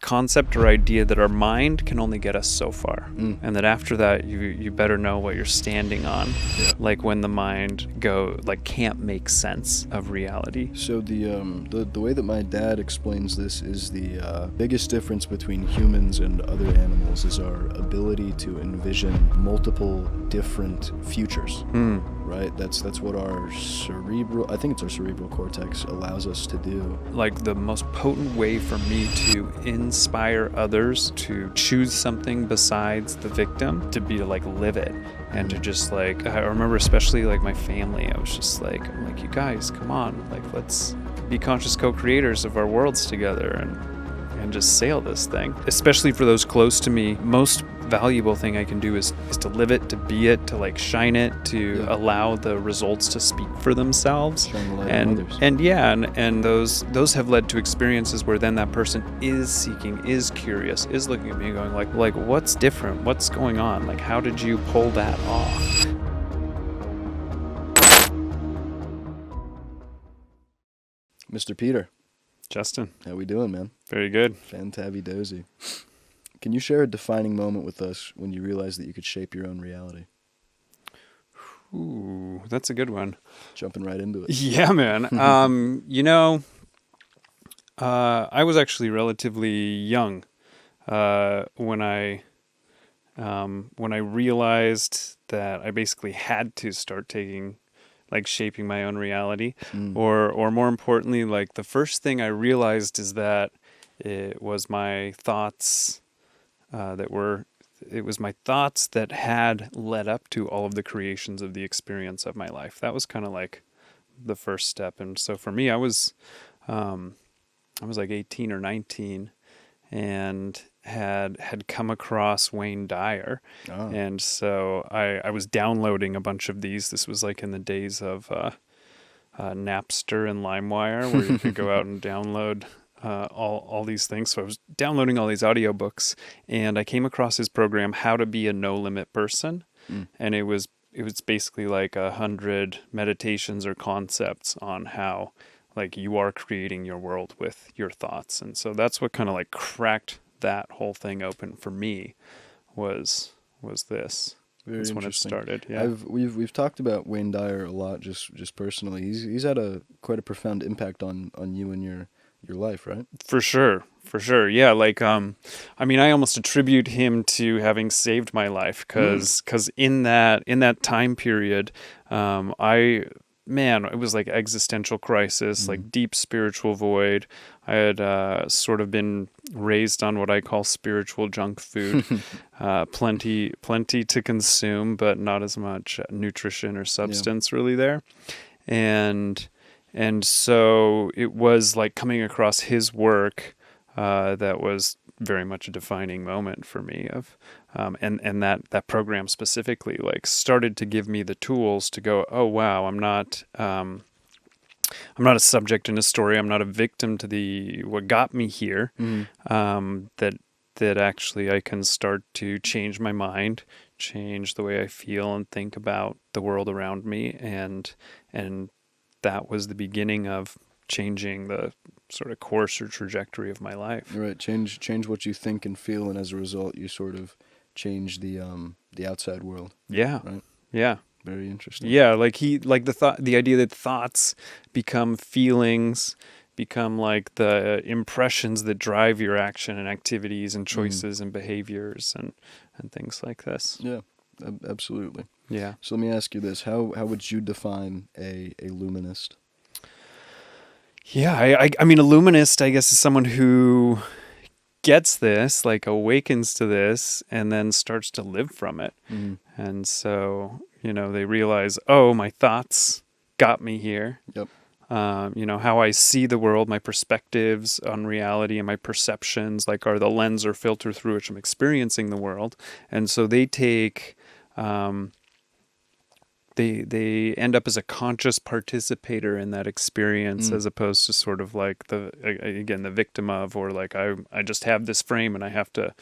concept or idea that our mind can only get us so far, and that after that you better know what you're standing on. Yeah. Like when the mind can't make sense of reality. So the way that my dad explains this is the biggest difference between humans and other animals is our ability to envision multiple different futures. Right? That's what our cerebral cortex allows us to do. Like the most potent way for me to inspire others to choose something besides the victim, to be to like live it, and to just like, I remember especially like my family, I was just like, you guys, come on, like let's be conscious co-creators of our worlds together and just sail this thing. Especially for those close to me, most valuable thing I can do is to live it, to be it, to like shine it, to allow the results to speak for themselves. Shine the light on others. And those have led to experiences where then that person is seeking, is curious, is looking at me going like what's different? What's going on? Like how did you pull that off? Mr. Peter. Justin. How we doing, man? Very good. Fantabby-dozy. Can you share a defining moment with us when you realized that you could shape your own reality? Ooh, that's a good one. Jumping right into it. Yeah, man. I was actually relatively young when I realized that I basically had to start shaping my own reality, or more importantly, like the first thing I realized is that it was my thoughts that had led up to all of the creations of the experience of my life. That was kind of like the first step. And so for me, I was like 18 or 19 and had come across Wayne Dyer. Oh. And so I was downloading a bunch of these. This was like in the days of Napster and LimeWire, where you could go out and download all these things. So I was downloading all these audiobooks, and I came across his program, How to Be a No Limit Person. And it was basically like 100 meditations or concepts on how like you are creating your world with your thoughts. And so that's what kind of like cracked that whole thing open for me was this. Very That's when it started. Yeah. We've talked about Wayne Dyer a lot, just personally. He's had quite a profound impact on you and your life, right? For sure. Yeah. Like, I almost attribute him to having saved my life because in that time period, it was like existential crisis, like deep spiritual void. I had sort of been raised on what I call spiritual junk food, plenty to consume, but not as much nutrition or substance really there. And so it was like coming across his work that was very much a defining moment for me and that program specifically like started to give me the tools to go, oh wow, I'm not a subject in a story. I'm not a victim to what got me here. That actually I can start to change my mind, change the way I feel and think about the world around me, and that was the beginning of changing the sort of course or trajectory of my life. Right, change what you think and feel, and as a result, you sort of change the outside world. Yeah. Right. Yeah. Very interesting. Yeah, the idea that thoughts become feelings, become like the impressions that drive your action and activities and choices and behaviors and things like this. Yeah, absolutely. Yeah. So let me ask you this: How would you define a luminist? Yeah, I mean, a luminist, I guess, is someone who gets this, like awakens to this, and then starts to live from it. And so, they realize, oh, my thoughts got me here. Yep. How I see the world, my perspectives on reality and my perceptions, like are the lens or filter through which I'm experiencing the world. And so they take, they end up as a conscious participator in that experience, as opposed to sort of like the victim of, or like I just have this frame and I have to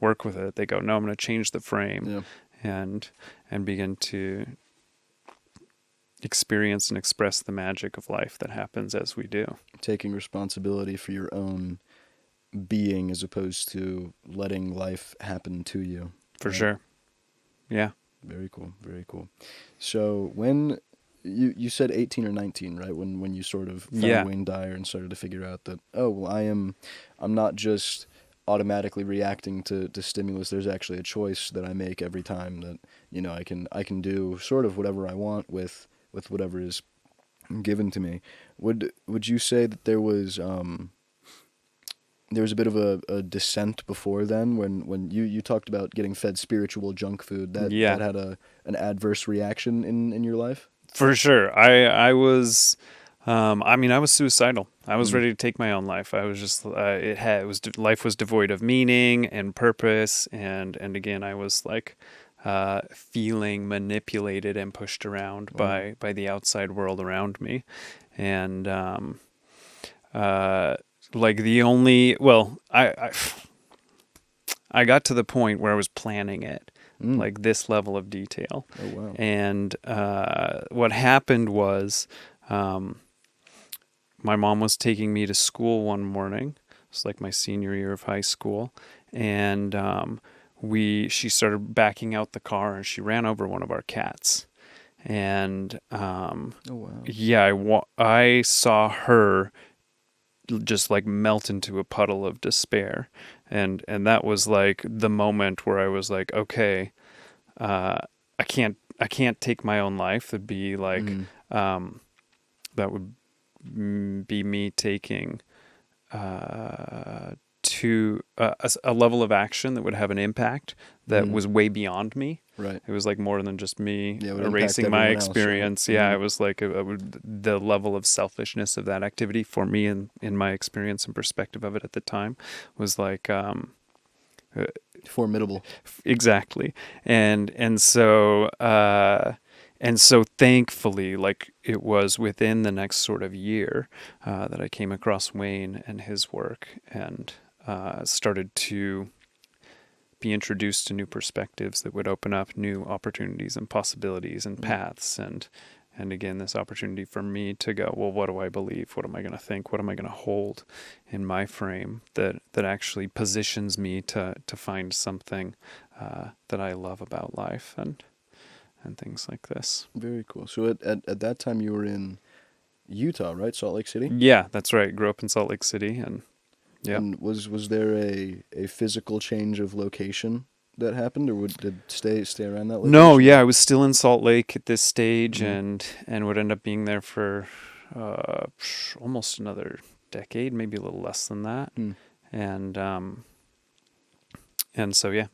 work with it. They go, no, I'm going to change the frame and begin to experience and express the magic of life that happens as we do. Taking responsibility for your own being as opposed to letting life happen to you. For Right? sure. Yeah. Very cool. Very cool. So when you said 18 or 19, right? When you sort of found Yeah. Wayne Dyer and started to figure out that, oh, well, I'm not just automatically reacting to stimulus. There's actually a choice that I make every time that, I can do sort of whatever I want with whatever is given to me. Would you say that there was a bit of a descent before then when you talked about getting fed spiritual junk food that Yeah. had an adverse reaction in your life? For sure. I was I was suicidal. I was Mm. ready to take my own life. I was just life was devoid of meaning and purpose, and again I was like feeling manipulated and pushed around Wow. by the outside world around me. And uh like the only well I got to the point where I was planning it, Mm. like this level of detail. Oh wow. And what happened was, my mom was taking me to school one morning. It's like my senior year of high school, and she started backing out the car, and she ran over one of our cats. And Oh wow. yeah, I saw her just like melt into a puddle of despair, and that was like the moment where I was like, okay, uh, I can't take my own life. That'd be like Mm. that would be me taking to a level of action that would have an impact that Mm. was way beyond me. Right. It was like more than just me Yeah, it would impact erasing my everyone else, right? experience. Yeah, Mm. it was like the level of selfishness of that activity for me, and in my experience and perspective of it at the time, was like Formidable. exactly. And so thankfully, like it was within the next sort of year that I came across Wayne and his work, and started to be introduced to new perspectives that would open up new opportunities and possibilities and Mm. paths. And again, this opportunity for me to go, well, what do I believe? What am I going to think? What am I going to hold in my frame that actually positions me to find something that I love about life and things like this. Very cool. So at that time you were in Utah, right? Salt Lake City? Yeah, that's right. Grew up in Salt Lake City, and yeah. And was there a physical change of location that happened, or did stay around that No, location? yeah, I was still in Salt Lake at this stage, Mhm. and would end up being there for almost another decade, maybe a little less than that. Mm. And so yeah,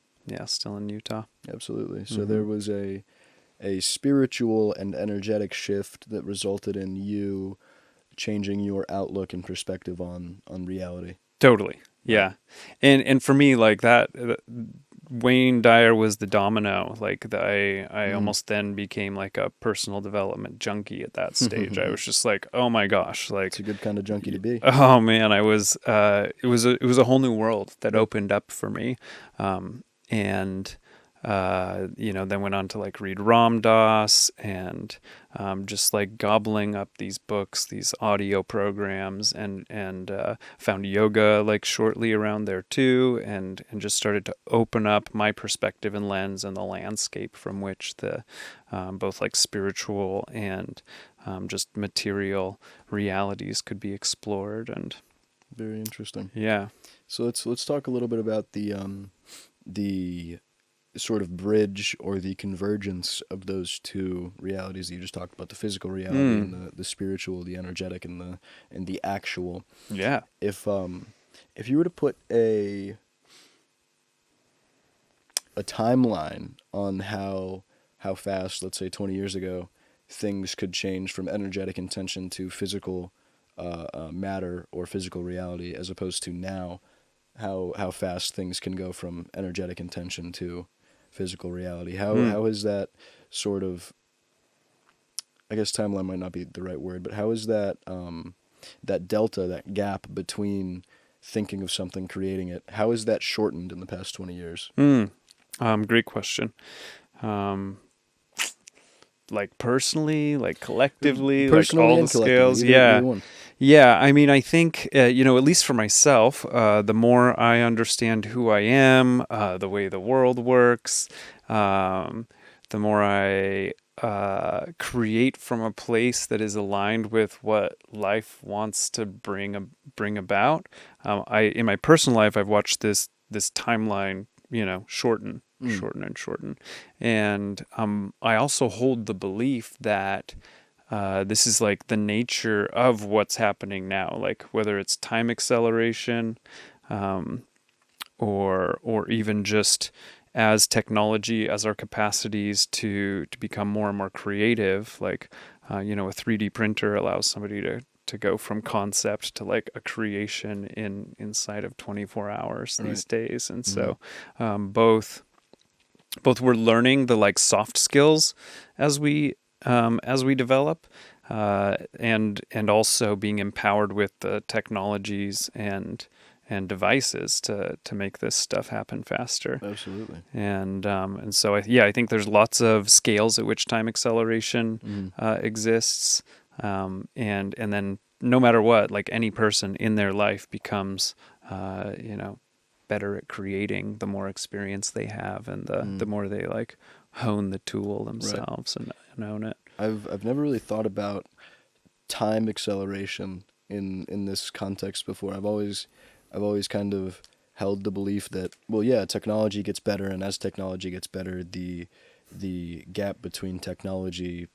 still in Utah. Absolutely. So Mhm. there was a spiritual and energetic shift that resulted in you changing your outlook and perspective on reality. Totally. Yeah. And for me, like that, Wayne Dyer was the domino. Like I almost then became like a personal development junkie at that stage. I was just like, oh my gosh, like It's a good kind of junkie to be. oh man, I was. It was a whole new world that Yep. opened up for me, and then went on to like read Ram Dass and just like gobbling up these books, these audio programs, and found yoga like shortly around there too, and just started to open up my perspective and lens and the landscape from which the both like spiritual and just material realities could be explored. And Very interesting. yeah. So let's talk a little bit about the sort of bridge or the convergence of those two realities that you just talked about, the physical reality and the spiritual, the energetic and the actual. Yeah. If you were to put a timeline on how fast, let's say 20 years ago, things could change from energetic intention to physical matter or physical reality, as opposed to now, how fast things can go from energetic intention to physical reality. How is that sort of, I guess timeline might not be the right word, but how is that that delta, that gap between thinking of something, creating it, how is that shortened in the past 20 years? Great question. Like personally, like collectively, like Personally all the and collectively, scales. either Yeah. one. Yeah, I mean, I think, at least for myself, the more I understand who I am, the way the world works, um, the more I create from a place that is aligned with what life wants to bring about. In my personal life, I've watched this timeline, shorten, Mm. shorten, and shorten, and I also hold the belief that this is like the nature of what's happening now, like whether it's time acceleration, um, or even just as technology, as our capacities to become more and more creative, like a 3D printer allows somebody to go from concept to like a creation inside of 24 hours Right. these days. And Mm-hmm. so both we're learning the like soft skills as we develop, and also being empowered with the technologies and devices to make this stuff happen faster. Absolutely. And so I think there's lots of scales at which time acceleration Mm-hmm. exists, and then no matter what, like any person in their life becomes better at creating the more experience they have, and the Mm. more they like hone the tool Right. themselves and own it. I've never really thought about time acceleration in this context before. I've always kind of held the belief that, well, yeah, technology gets better, and as technology gets better, the gap between technology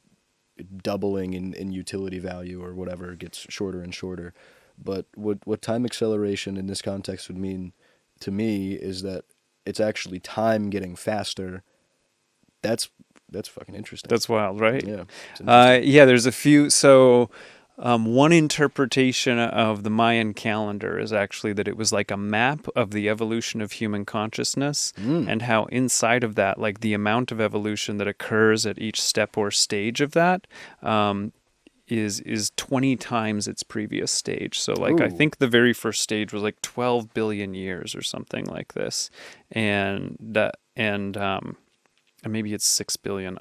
doubling in utility value or whatever gets shorter and shorter. But what time acceleration in this context would mean to me is that it's actually time getting faster. That's that's fucking interesting. That's wild, right? Yeah, it's interesting. Yeah, there's a few. So, one interpretation of the Mayan calendar is actually that it was like a map of the evolution of human consciousness, Mm. and how inside of that, like the amount of evolution that occurs at each step or stage of that, is 20 times its previous stage. So like I Ooh. think the very first stage was like 12 billion years or something like this. And maybe it's 6 billion.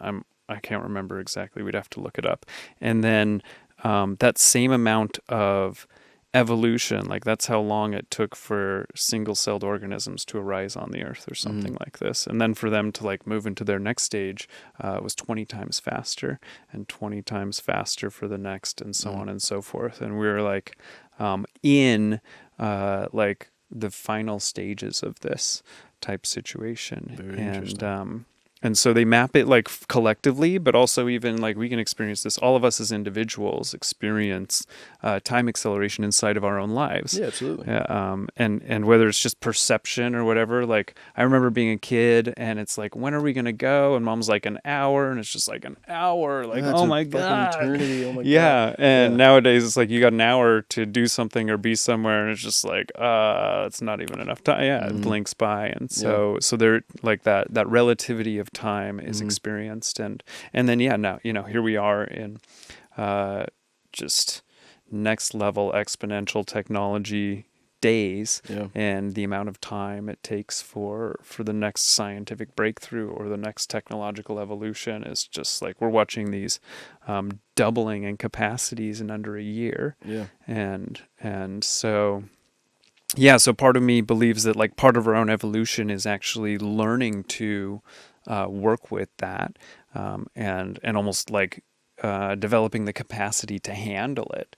I can't remember exactly. We'd have to look it up. And then that same amount of evolution, like that's how long it took for single-celled organisms to arise on the earth or Mm. something like this. And then for them to like move into their next stage, was 20 times faster, and 20 times faster for the next, and so Mm. on and so forth. And we were like in like the final stages of this type situation. Very and interesting. and so they map it like collectively, but also even like we can experience this. All of us as individuals experience time acceleration inside of our own lives. Yeah, absolutely. And whether it's just perception or whatever. Like I remember being a kid, and it's like, when are we gonna go? And mom's like, an hour, and it's just like an hour. Like, That's oh a my fucking god, eternity. Oh my god. yeah. And Yeah. nowadays it's like you got an hour to do something or be somewhere, and it's just like it's not even enough time. Yeah, it Mm. blinks by. And Yeah. so there, like that relativity of time is Mm. experienced. And then yeah, now here we are in just next level exponential technology days, Yeah. and the amount of time it takes for the next scientific breakthrough or the next technological evolution is just like we're watching these doubling in capacities in under a year. Yeah. And so yeah, so part of me believes that like part of our own evolution is actually learning to work with that, and almost like developing the capacity to handle it.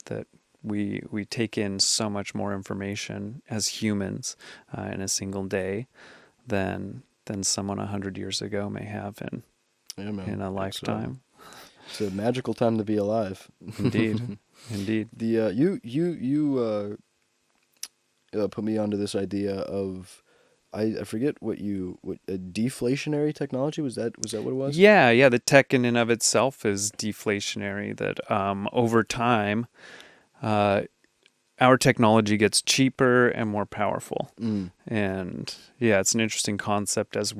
That we take in so much more information as humans in a single day than someone 100 years ago may have Yeah, man. in a lifetime. It's a magical time to be alive. Indeed, indeed. You put me onto this idea of I forget what deflationary technology was that what it was? Yeah. The tech in and of itself is deflationary. That over time, uh, our technology gets cheaper and more powerful. Mm. And yeah, it's an interesting concept as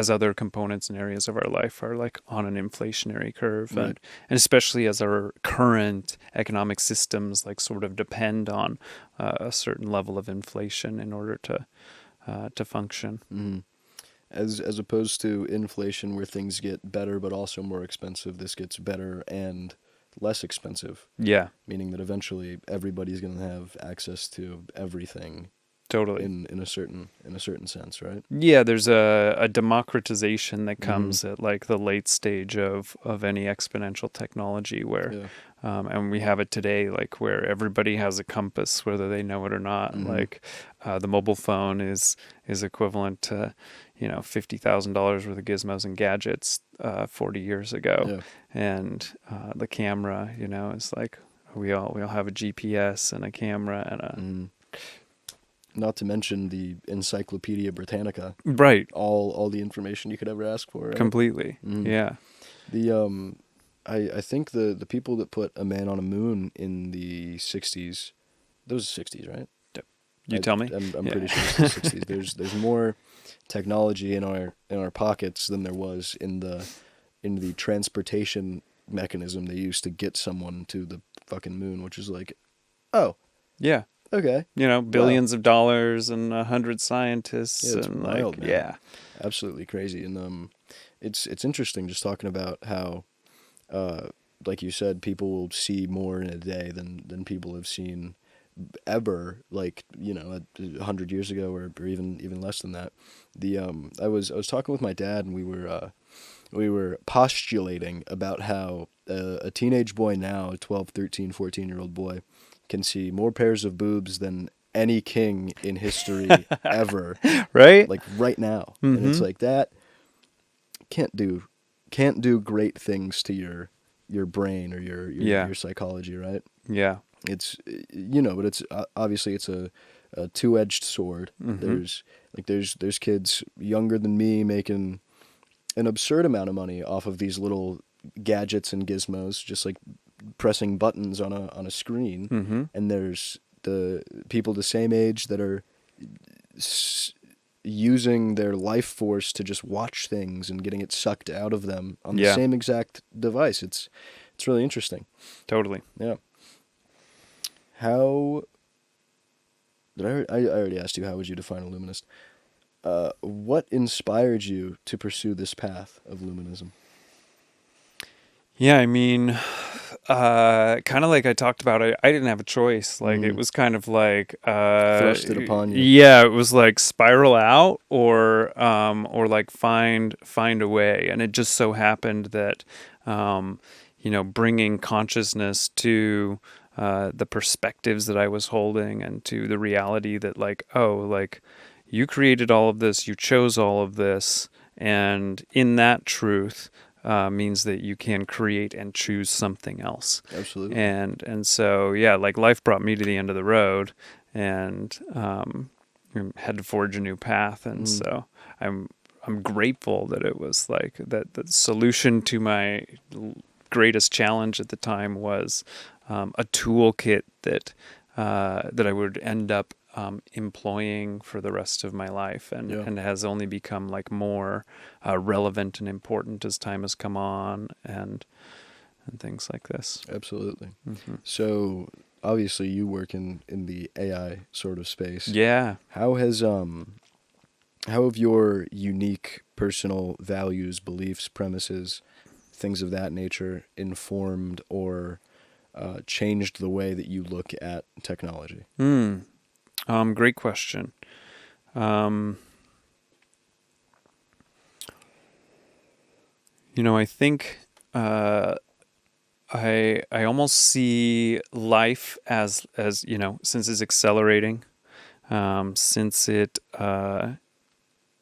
other components and areas of our life are like on an inflationary curve. Right. And especially as our current economic systems like sort of depend on a certain level of inflation in order to function. Mm. As opposed to inflation where things get better but also more expensive, this gets better and less expensive, Yeah, meaning that eventually everybody's going to have access to everything totally. in a certain sense, right? Yeah, there's a democratization that Mm-hmm. comes at like the late stage of any exponential technology where, Yeah. and we have it today, like where everybody has a compass, whether they know it or not. Mm-hmm. Like the mobile phone is equivalent to, $50,000 worth of gizmos and gadgets 40 years ago, Yeah. and the camera, is like we all have a GPS and a camera and a Mm-hmm. Not to mention the Encyclopedia Britannica, right, all the information you could ever ask for, right? completely, Mm-hmm. yeah. The I think the people that put a man on a moon in the 60s, those 60s, right? You tell me. I'm Yeah. pretty sure it's the 60s. There's more technology in our pockets than there was in the transportation mechanism they used to get someone to the fucking moon, which is like, oh, Yeah. okay, wow, Billions of dollars and 100 yeah, scientists it's and wild, like, man, yeah. absolutely crazy, and it's interesting just talking about how, like you said, people will see more in a day than people have seen ever, like 100 years ago, or even less than that. The I was talking with my dad, and we were postulating about how a teenage boy now, a 12, 13, 14-year-old boy, can see more pairs of boobs than any king in history ever, Right? like right now. And it's Mm-hmm. like that can't do can't do great things to your brain or Yeah. your psychology, right? Yeah. It's but it's obviously it's a two-edged sword. Mm-hmm. There's kids younger than me making an absurd amount of money off of these little gadgets and gizmos, just like pressing buttons on a screen. Mm-hmm. And there's the people the same age that are s- using their life force to just watch things and getting it sucked out of them on the Yeah. same exact device. It's really interesting. Totally. Yeah. How did I already asked you, how would you define a luminist? What inspired you to pursue this path of luminism? Yeah, I mean, kind of like I talked about, I didn't have a choice. Like it Mm, was kind of like, thrusted upon you. yeah, it was like spiral out or like find a way. And it just so happened that, bringing consciousness to the perspectives that I was holding and to the reality that like, oh, like you created all of this, you chose all of this, and in that truth, means that you can create and choose something else. Absolutely. And so yeah, like life brought me to the end of the road, and had to forge a new path. And Mm, so I'm grateful that it was like that. The solution to my greatest challenge at the time was a toolkit that I would end up employing for the rest of my life, yeah, and has only become like more relevant and important as time has come on, and things like this. absolutely. Hmm. So obviously you work in the AI sort of space. Yeah. How have your unique personal values, beliefs, premises, things of that nature informed or changed the way that you look at technology? Great question. I think I almost see life as since it's accelerating, since it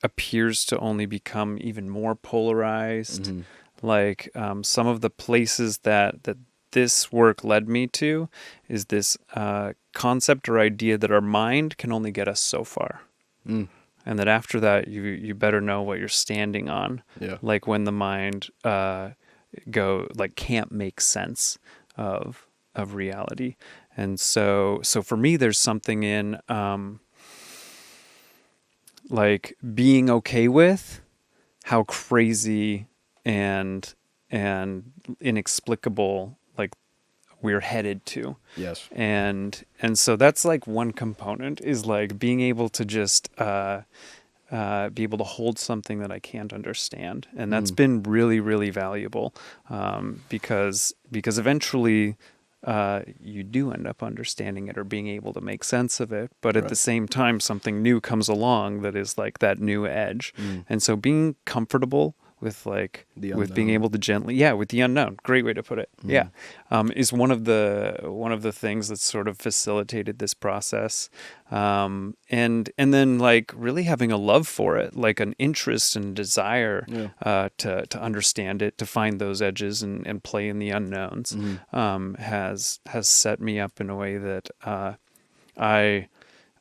appears to only become even more polarized. Mm-hmm. Like some of the places that this work led me to is this concept or idea that our mind can only get us so far, Mm, and that after that you better know what you're standing on. yeah. Like when the mind can't make sense of reality. And so for me there's something in like being okay with how crazy and inexplicable like we're headed to. Yes. And so that's like one component, is like being able to just be able to hold something that I can't understand, and that's been really, really valuable, because eventually you do end up understanding it or being able to make sense of it. But at the same time, something new comes along that is like that new edge. And so being comfortable with like with being able to gently, with the unknown, great way to put it. Is one of the things that sort of facilitated this process. And then like really having a love for it, like an interest and desire to understand it, to find those edges and play in the unknowns, has set me up in a way that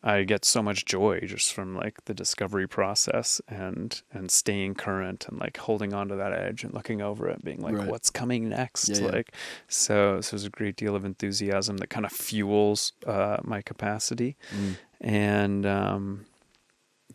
I get so much joy just from like the discovery process and staying current and like holding on to that edge and looking over it, being like, what's coming next? So there's a great deal of enthusiasm that kind of fuels my capacity. And I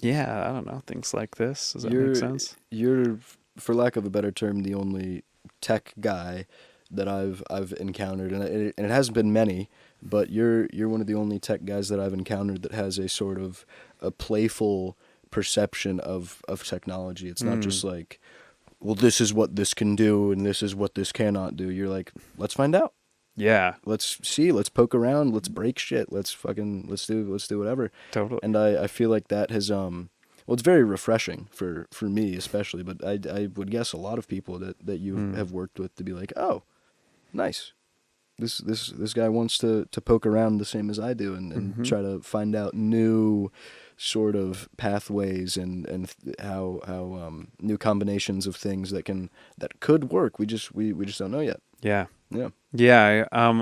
don't know, things like this. Does that make sense? You're, for lack of a better term, the only tech guy that I've encountered, and it hasn't been many. But you're one of the only tech guys that I've encountered that has a sort of a playful perception of technology. It's not just like, well, this is what this can do and this is what this cannot do. You're like, let's find out. Yeah. Let's see. Let's poke around. Let's break shit. Let's do whatever. Totally. And I feel like that has it's very refreshing for me especially. But I would guess a lot of people that you have worked with to be like, oh, nice. This guy wants to poke around the same as I do and try to find out new sort of pathways and how new combinations of things that could work. We just don't know yet.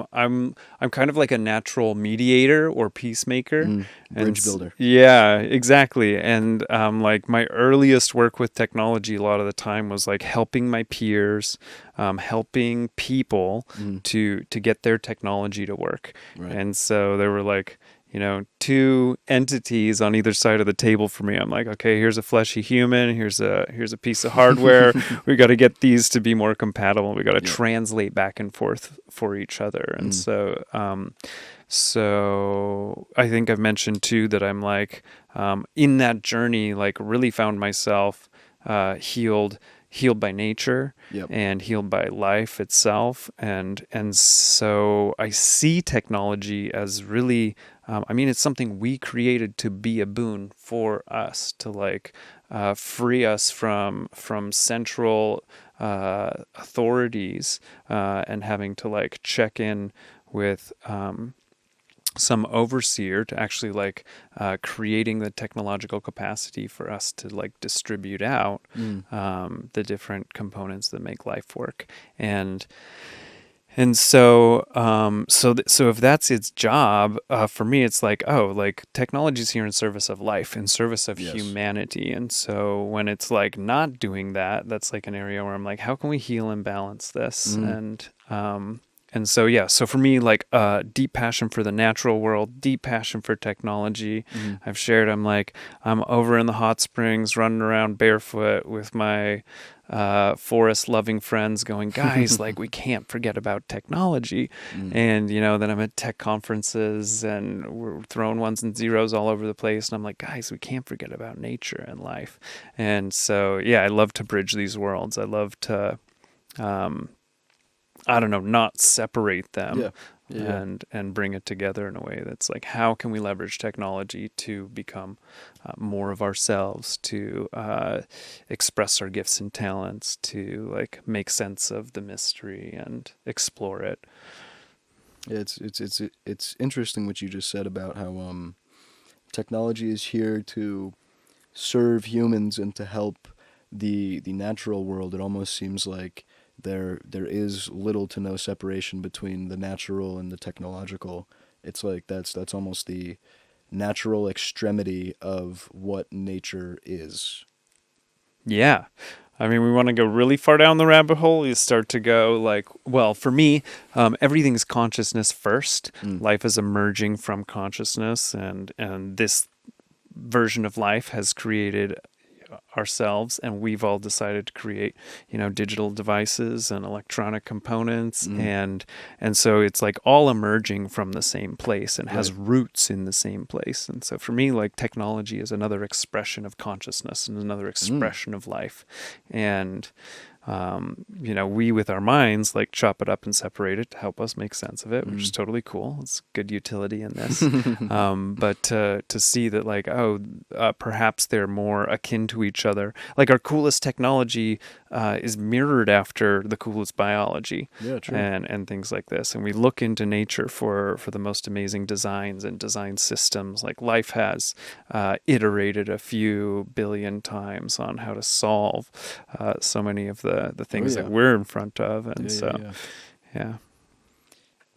I'm kind of like a natural mediator or peacemaker, bridge builder. Yeah, exactly. And like my earliest work with technology, a lot of the time was like helping my peers, helping people to get their technology to work. And so there were like, two entities on either side of the table for me. I'm like, okay, here's a fleshy human, here's a piece of hardware. We got to get these to be more compatible. We got to translate back and forth for each other. And so I think I've mentioned too that I'm like, in that journey, like really found myself healed by nature and healed by life itself. And so I see technology as really, it's something we created to be a boon for us, to like free us from central authorities and having to like check in with some overseer to actually like creating the technological capacity for us to like distribute out the different components that make life work. And so if that's its job, for me, it's like, like technology is here in service of life, in service of humanity. And so when it's like not doing that, that's like an area where I'm like, how can we heal and balance this? And so for me, like deep passion for the natural world, deep passion for technology. I've shared, I'm over in the hot springs, running around barefoot with my forest loving friends going, guys, like we can't forget about technology. And, then I'm at tech conferences and we're throwing ones and zeros all over the place. And I'm like, guys, we can't forget about nature and life. And so, I love to bridge these worlds. I love to, not separate them and bring it together in a way that's like, how can we leverage technology to become more of ourselves, to express our gifts and talents, to like make sense of the mystery and explore it. Yeah, it's interesting what you just said about how technology is here to serve humans and to help the natural world. It almost seems like there is little to no separation between the natural and the technological. It's like that's almost the natural extremity of what nature is. Yeah. We want to go really far down the rabbit hole. You start to go like, well, for me, everything's consciousness first. Life is emerging from consciousness, and this version of life has created ourselves, and we've all decided to create, digital devices and electronic components, and so it's like all emerging from the same place and has roots in the same place. And so for me, like, technology is another expression of consciousness and another expression of life. And we with our minds like chop it up and separate it to help us make sense of it, which is totally cool. It's good utility in this. But to see that, like, perhaps they're more akin to each other. Like, our coolest technology is mirrored after the coolest biology, and things like this. And we look into nature for the most amazing designs and design systems. Like, life has iterated a few billion times on how to solve so many of the things that we're in front of. And yeah.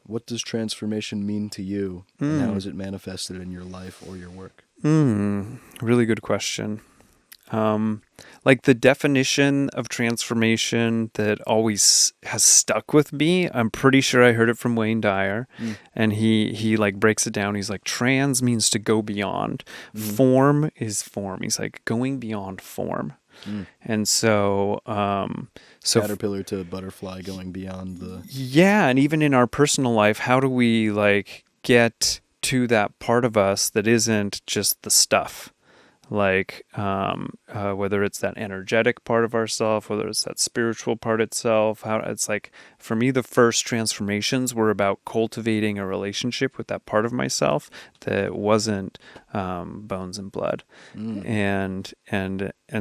What does transformation mean to you, and how is it manifested in your life or your work? Really good question. Like, the definition of transformation that always has stuck with me, I'm pretty sure I heard it from Wayne Dyer, and he like breaks it down. He's like, trans means to go beyond. Form is form. He's like, going beyond form. And so Caterpillar to butterfly, going beyond the... Yeah, and even in our personal life, how do we, like, get to that part of us that isn't just the stuff? Like, whether it's that energetic part of ourself, whether it's that spiritual part itself, how it's like, for me, the first transformations were about cultivating a relationship with that part of myself that wasn't bones and blood. And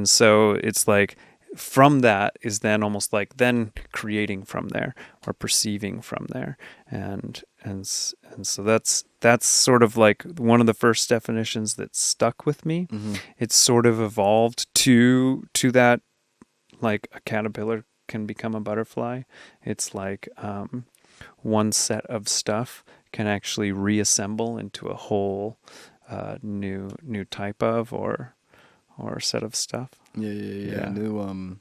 so it's like, from that is then almost like then creating from there or perceiving from there. And so that's sort of like one of the first definitions that stuck with me. It's sort of evolved to that, like, a caterpillar can become a butterfly. It's like one set of stuff can actually reassemble into a whole new type of or set of stuff. Yeah. New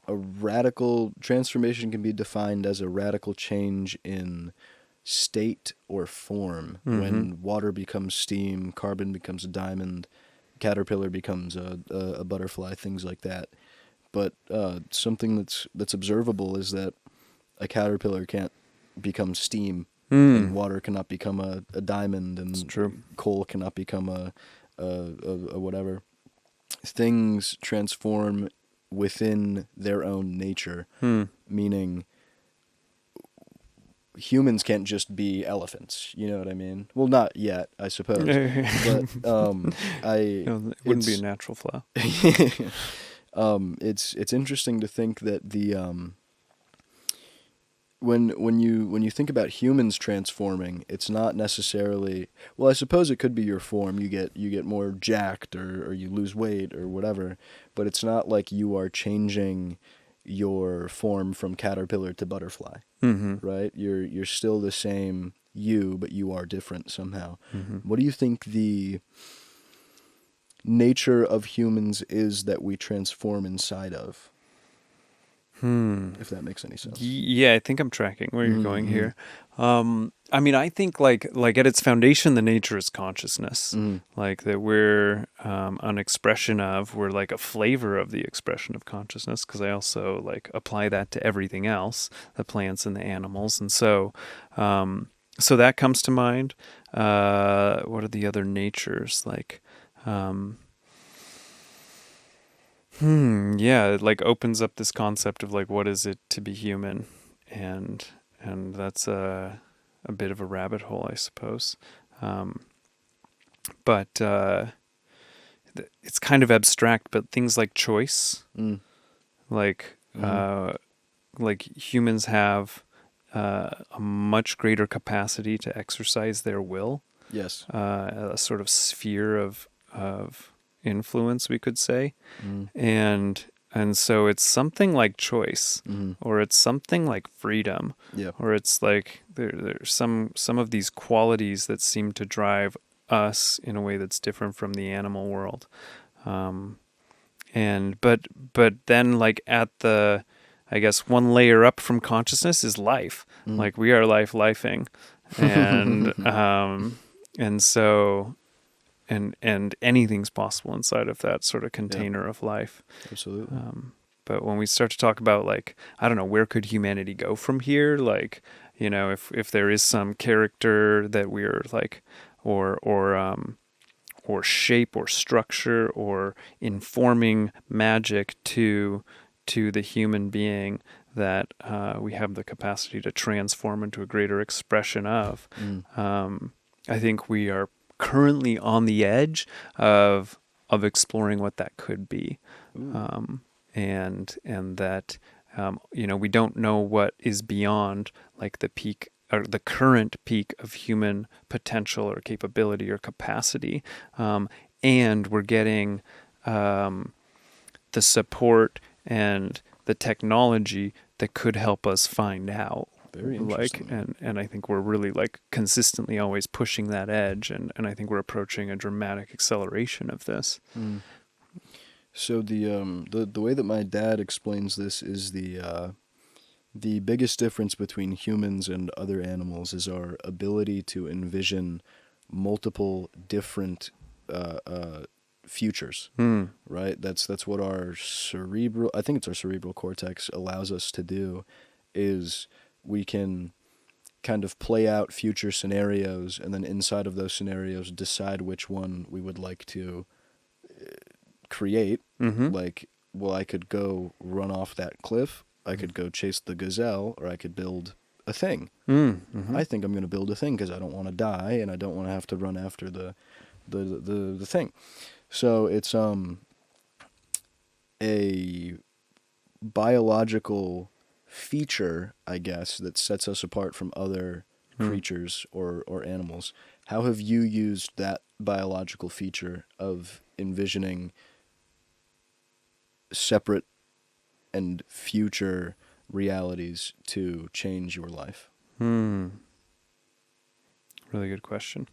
a radical transformation can be defined as a radical change in state or form. When water becomes steam, carbon becomes a diamond, caterpillar becomes a butterfly, things like that. But something that's observable is that a caterpillar can't become steam, and water cannot become a diamond, and coal cannot become a whatever. Things transform within their own nature, meaning humans can't just be elephants. You know what I mean? Well, not yet, I suppose. But it wouldn't be a natural flow. It's interesting to think that the when you think about humans transforming, it's not necessarily, well, I suppose it could be your form. You get more jacked, or you lose weight or whatever, but it's not like you are changing your form from caterpillar to butterfly, right? You're still the same you, but you are different somehow. What do you think the nature of humans is that we transform inside of? If that makes any sense. Yeah, I think I'm tracking where you're going here. I mean, I think like at its foundation, the nature is consciousness. Like that we're an expression of, we're like a flavor of the expression of consciousness, because I also like apply that to everything else, the plants and the animals. And so so that comes to mind. What are the other natures? Like, yeah, it like opens up this concept of like, what is it to be human? And that's a bit of a rabbit hole, I suppose. But it's kind of abstract, but things like choice, like humans have a much greater capacity to exercise their will. Yes. A sort of sphere of influence, we could say. And so it's something like choice, or it's something like freedom, or it's like there's some of these qualities that seem to drive us in a way that's different from the animal world. And but then, like, at the, I guess, one layer up from consciousness is life. Like, we are lifing, and and so and anything's possible inside of that sort of container of life. Absolutely. But when we start to talk about, like, I don't know, where could humanity go from here? Like, you know, if there is some character that we're like, or shape or structure or informing magic to the human being that we have the capacity to transform into a greater expression of. I think we are currently on the edge of exploring what that could be, and that you know, we don't know what is beyond like the peak or the current peak of human potential or capability or capacity, and we're getting the support and the technology that could help us find out. Very interesting. Like, and I think we're really like consistently always pushing that edge, and I think we're approaching a dramatic acceleration of this. So the way that my dad explains this is the biggest difference between humans and other animals is our ability to envision multiple different futures. Right? That's what our I think it's our cerebral cortex allows us to do, is we can kind of play out future scenarios, and then inside of those scenarios decide which one we would like to create. Like, well, I could go run off that cliff, I could go chase the gazelle, or I could build a thing. I think I'm going to build a thing because I don't want to die and I don't want to have to run after the thing. So it's a biological feature, I guess, that sets us apart from other creatures or animals. How have you used that biological feature of envisioning separate and future realities to change your life? Really good question.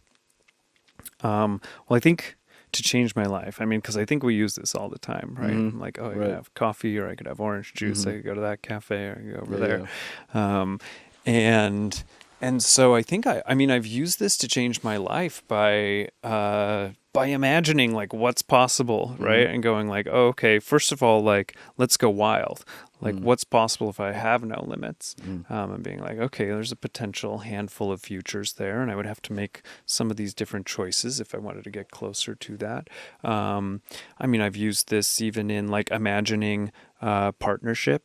Well, I think to change my life, I mean, because I think we use this all the time, right? Like, oh, I could have coffee, or I could have orange juice, I could go to that cafe, or I could go over there. And so I think I mean, I've used this to change my life by imagining like what's possible, right? And going like, oh, okay, first of all, like, let's go wild. Like, what's possible if I have no limits? And being like, okay, there's a potential handful of futures there, and I would have to make some of these different choices if I wanted to get closer to that. I mean, I've used this even in like imagining partnership,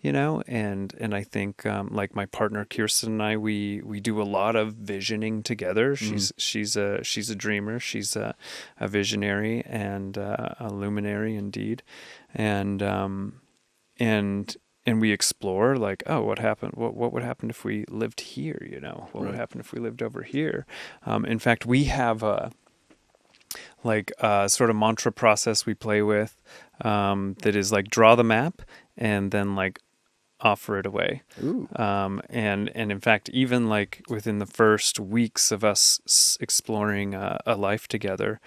you know, and I think like my partner Kirsten and I, we do a lot of visioning together. She's a dreamer, she's a visionary, and a luminary indeed, and we explore like, oh, what happened? What would happen if we lived here? You know, what would happen if we lived over here? In fact, we have a sort of mantra process we play with that is like draw the map and then like offer it away. And in fact, even like within the first weeks of us exploring a life together,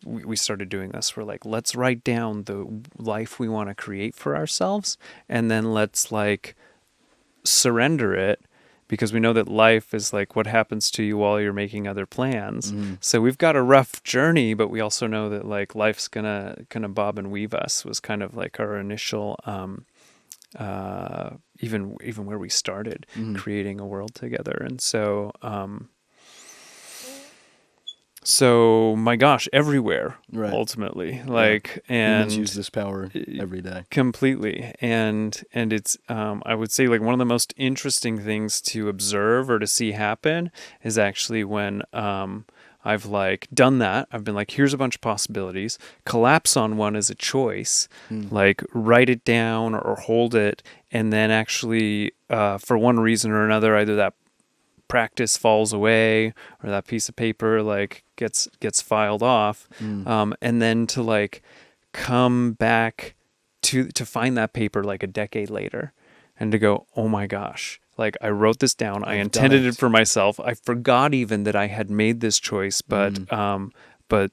we started doing this. We're like, let's write down the life we want to create for ourselves, and then let's like surrender it, because we know that life is like what happens to you while you're making other plans. So we've got a rough journey, but we also know that like life's gonna bob and weave us, was kind of like our initial even where we started creating a world together. And so my gosh, everywhere, ultimately, like, and humans use this power every day completely. And it's I would say like one of the most interesting things to observe or to see happen is actually when I've like done that. I've been like, here's a bunch of possibilities, collapse on one as a choice, like write it down or hold it. And then actually, for one reason or another, either that practice falls away or that piece of paper like gets filed off. And then to like come back to find that paper like a decade later and to go, oh my gosh, like I wrote this down. I intended it for myself. I forgot even that I had made this choice, but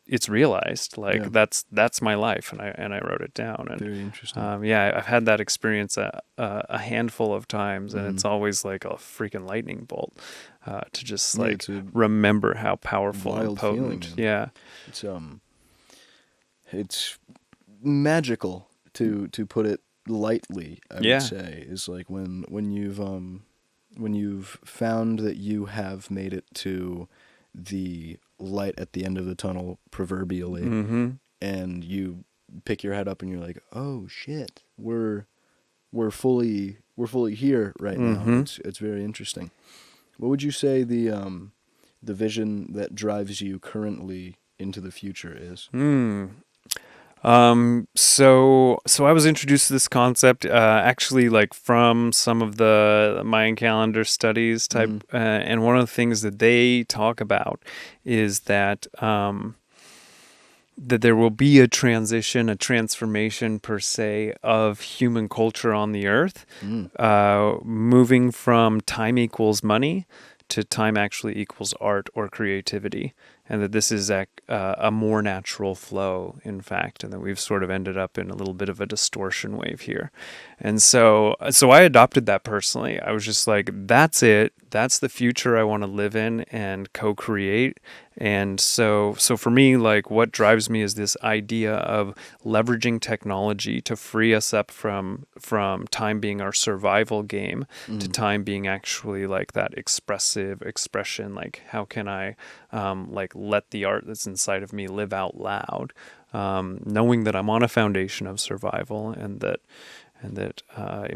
it's realized like that's my life, and I wrote it down. And very interesting. I've had that experience a handful of times, and it's always like a freaking lightning bolt. to just Yeah, like it's a remember how powerful and wild feeling, potent. man. Yeah. It's it's magical to put it lightly, I would Yeah. say, is like when you've found that you have made it to the light at the end of the tunnel, proverbially, Mm-hmm. and you pick your head up and you're like, oh shit, we're fully here right now. Mm-hmm. It's very interesting. What would you say the vision that drives you currently into the future is? Hmm. So I was introduced to this concept, actually like from some of the Mayan calendar studies type, Mm-hmm. and one of the things that they talk about is that there will be a transition, a transformation per se of human culture on the earth, Mm. moving from time equals money to time actually equals art or creativity, and that this is a more natural flow, in fact, and that we've sort of ended up in a little bit of a distortion wave here. And so I adopted that personally. I was just like, that's it. That's the future I want to live in and co-create. And so for me, like what drives me is this idea of leveraging technology to free us up from time being our survival game to time being actually like that expressive expression. Like how can I like let the art that's inside of me live out loud, knowing that I'm on a foundation of survival and that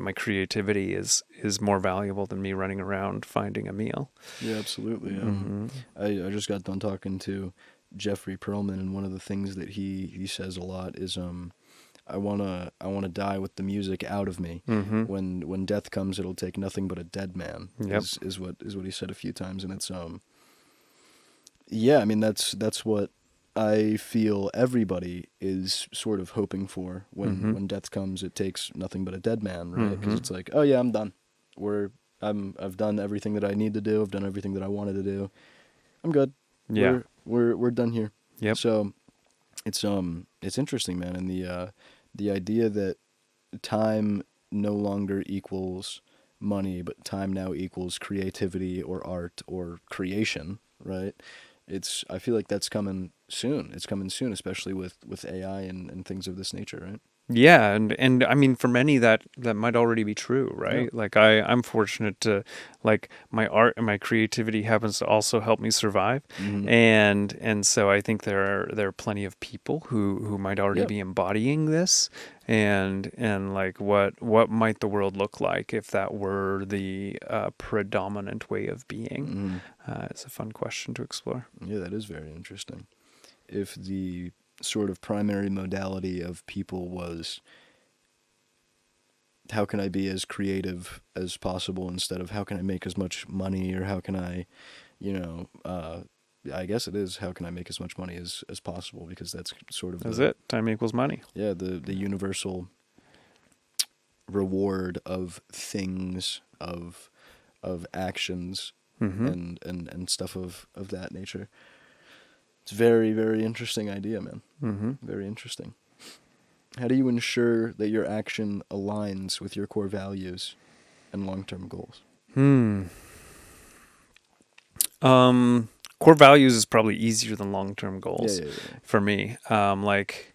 my creativity is more valuable than me running around finding a meal. Yeah, absolutely. Mm-hmm. I just got done talking to Jeffrey Perlman, and one of the things that he says a lot is I wanna die with the music out of me. Mm-hmm. When death comes, it'll take nothing but a dead man. Yep. Is what he said a few times, and it's yeah, I mean that's what I feel everybody is sort of hoping for when death comes. It takes nothing but a dead man, right? Because it's like, oh yeah, I'm done. I've done everything that I need to do. I've done everything that I wanted to do. I'm good. Yeah. We're done here. Yep. So it's interesting, man, and the idea that time no longer equals money, but time now equals creativity or art or creation, right? I feel like that's coming soon. It's coming soon, especially with AI and things of this nature, right? Yeah, and I mean for many that might already be true, right? Yeah. Like I'm fortunate to like my art and my creativity happens to also help me survive. Mm-hmm. And so I think there are plenty of people who might already Yeah. be embodying this and like what might the world look like if that were the predominant way of being? Mm-hmm. It's a fun question to explore. Yeah, that is very interesting. If the sort of primary modality of people was how can I be as creative as possible instead of how can I make as much money or how can I, I guess it is how can I make as much money as possible because that's sort of That's it. Time equals money. Yeah, the universal reward of things, of actions Mm-hmm. and stuff of that nature. It's a very, very interesting idea, man. Mm-hmm. Very interesting. How do you ensure that your action aligns with your core values and long-term goals? Core values is probably easier than long-term goals Yeah. for me. Like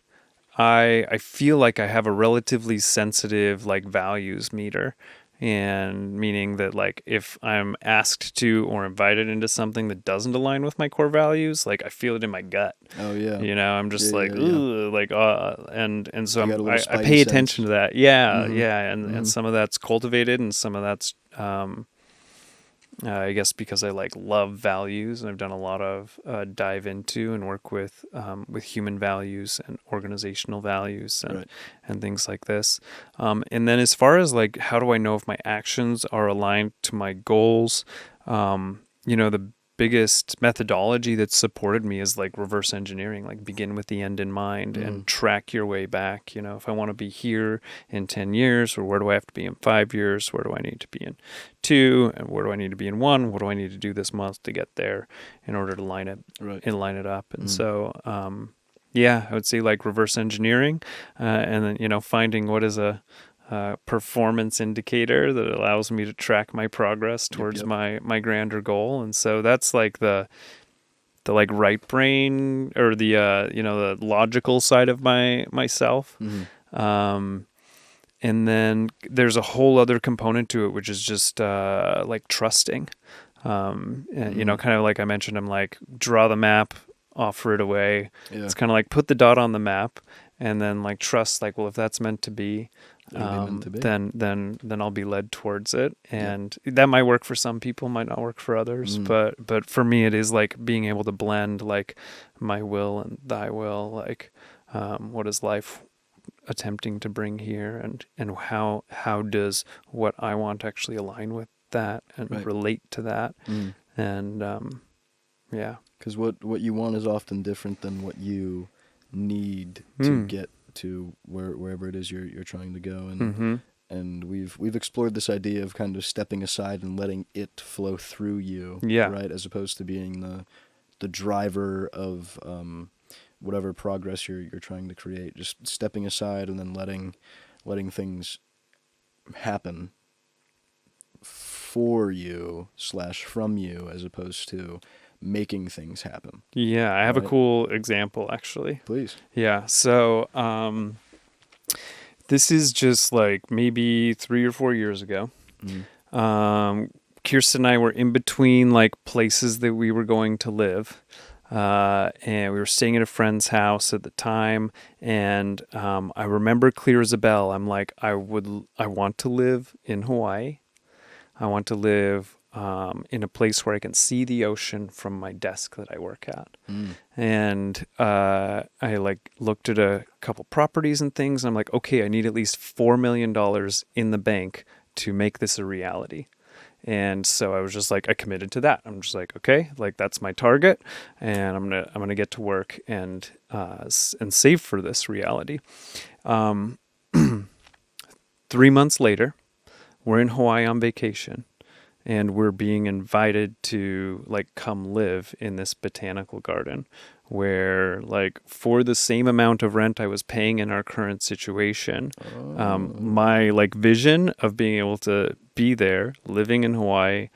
I feel like I have a relatively sensitive like values meter, and meaning that like if I'm asked to or invited into something that doesn't align with my core values, like I feel it in my gut. Oh yeah. You know, I'm just Yeah, like, yeah, yeah. ooh, like, and so You got a little I spidey pay sense. attention to that. Yeah, Mhm. yeah, Mhm. and some of that's cultivated, and some of that's I guess because I like love values, and I've done a lot of dive into and work with human values and organizational values and Right. and things like this. And then as far as like how do I know if my actions are aligned to my goals? The biggest methodology that's supported me is like reverse engineering, like begin with the end in mind and track your way back. You know, if I want to be here in 10 years, or where do I have to be in 5 years? Where do I need to be in 2? And where do I need to be in 1? What do I need to do this month to get there in order to line it up? And so, yeah, I would say like reverse engineering, and then, finding what is a performance indicator that allows me to track my progress towards Yep. my grander goal. And so that's like the like right brain, or the the logical side of myself. And then there's a whole other component to it, which is just like trusting. And, kind of like I mentioned, I'm like, draw the map, offer it away. Yeah. It's kind of like put the dot on the map, and then like trust, like, well, if that's meant to be, It'll be meant to be. then I'll be led towards it. And that might work for some people, might not work for others. But for me, it is like being able to blend like my will and thy will, like what is life attempting to bring here, and how does what I want actually align with that and relate to that. And yeah, because what you want is often different than what you need to get to wherever it is you're trying to go. And and we've explored this idea of kind of stepping aside and letting it flow through you, right, as opposed to being the driver of whatever progress you're trying to create. Just stepping aside and then letting things happen for you / from you, as opposed to making things happen. Yeah, I have a cool example, actually. Please. Yeah, so this is just like maybe 3 or 4 years ago. Kirsten and I were in between like places that we were going to live. And we were staying at a friend's house at the time, and I remember clear as a bell. I'm like, I want to live in Hawaii. I want to live in a place where I can see the ocean from my desk that I work at. And I like looked at a couple properties and things, and I'm like, okay, I need at least $4 million in the bank to make this a reality. And so I was just like, I committed to that. I'm just like, okay, like that's my target, and I'm gonna get to work and save for this reality. 3 months later, we're in Hawaii on vacation, and we're being invited to like come live in this botanical garden where, like, for the same amount of rent I was paying in our current situation, my like vision of being able to be there, living in Hawaii,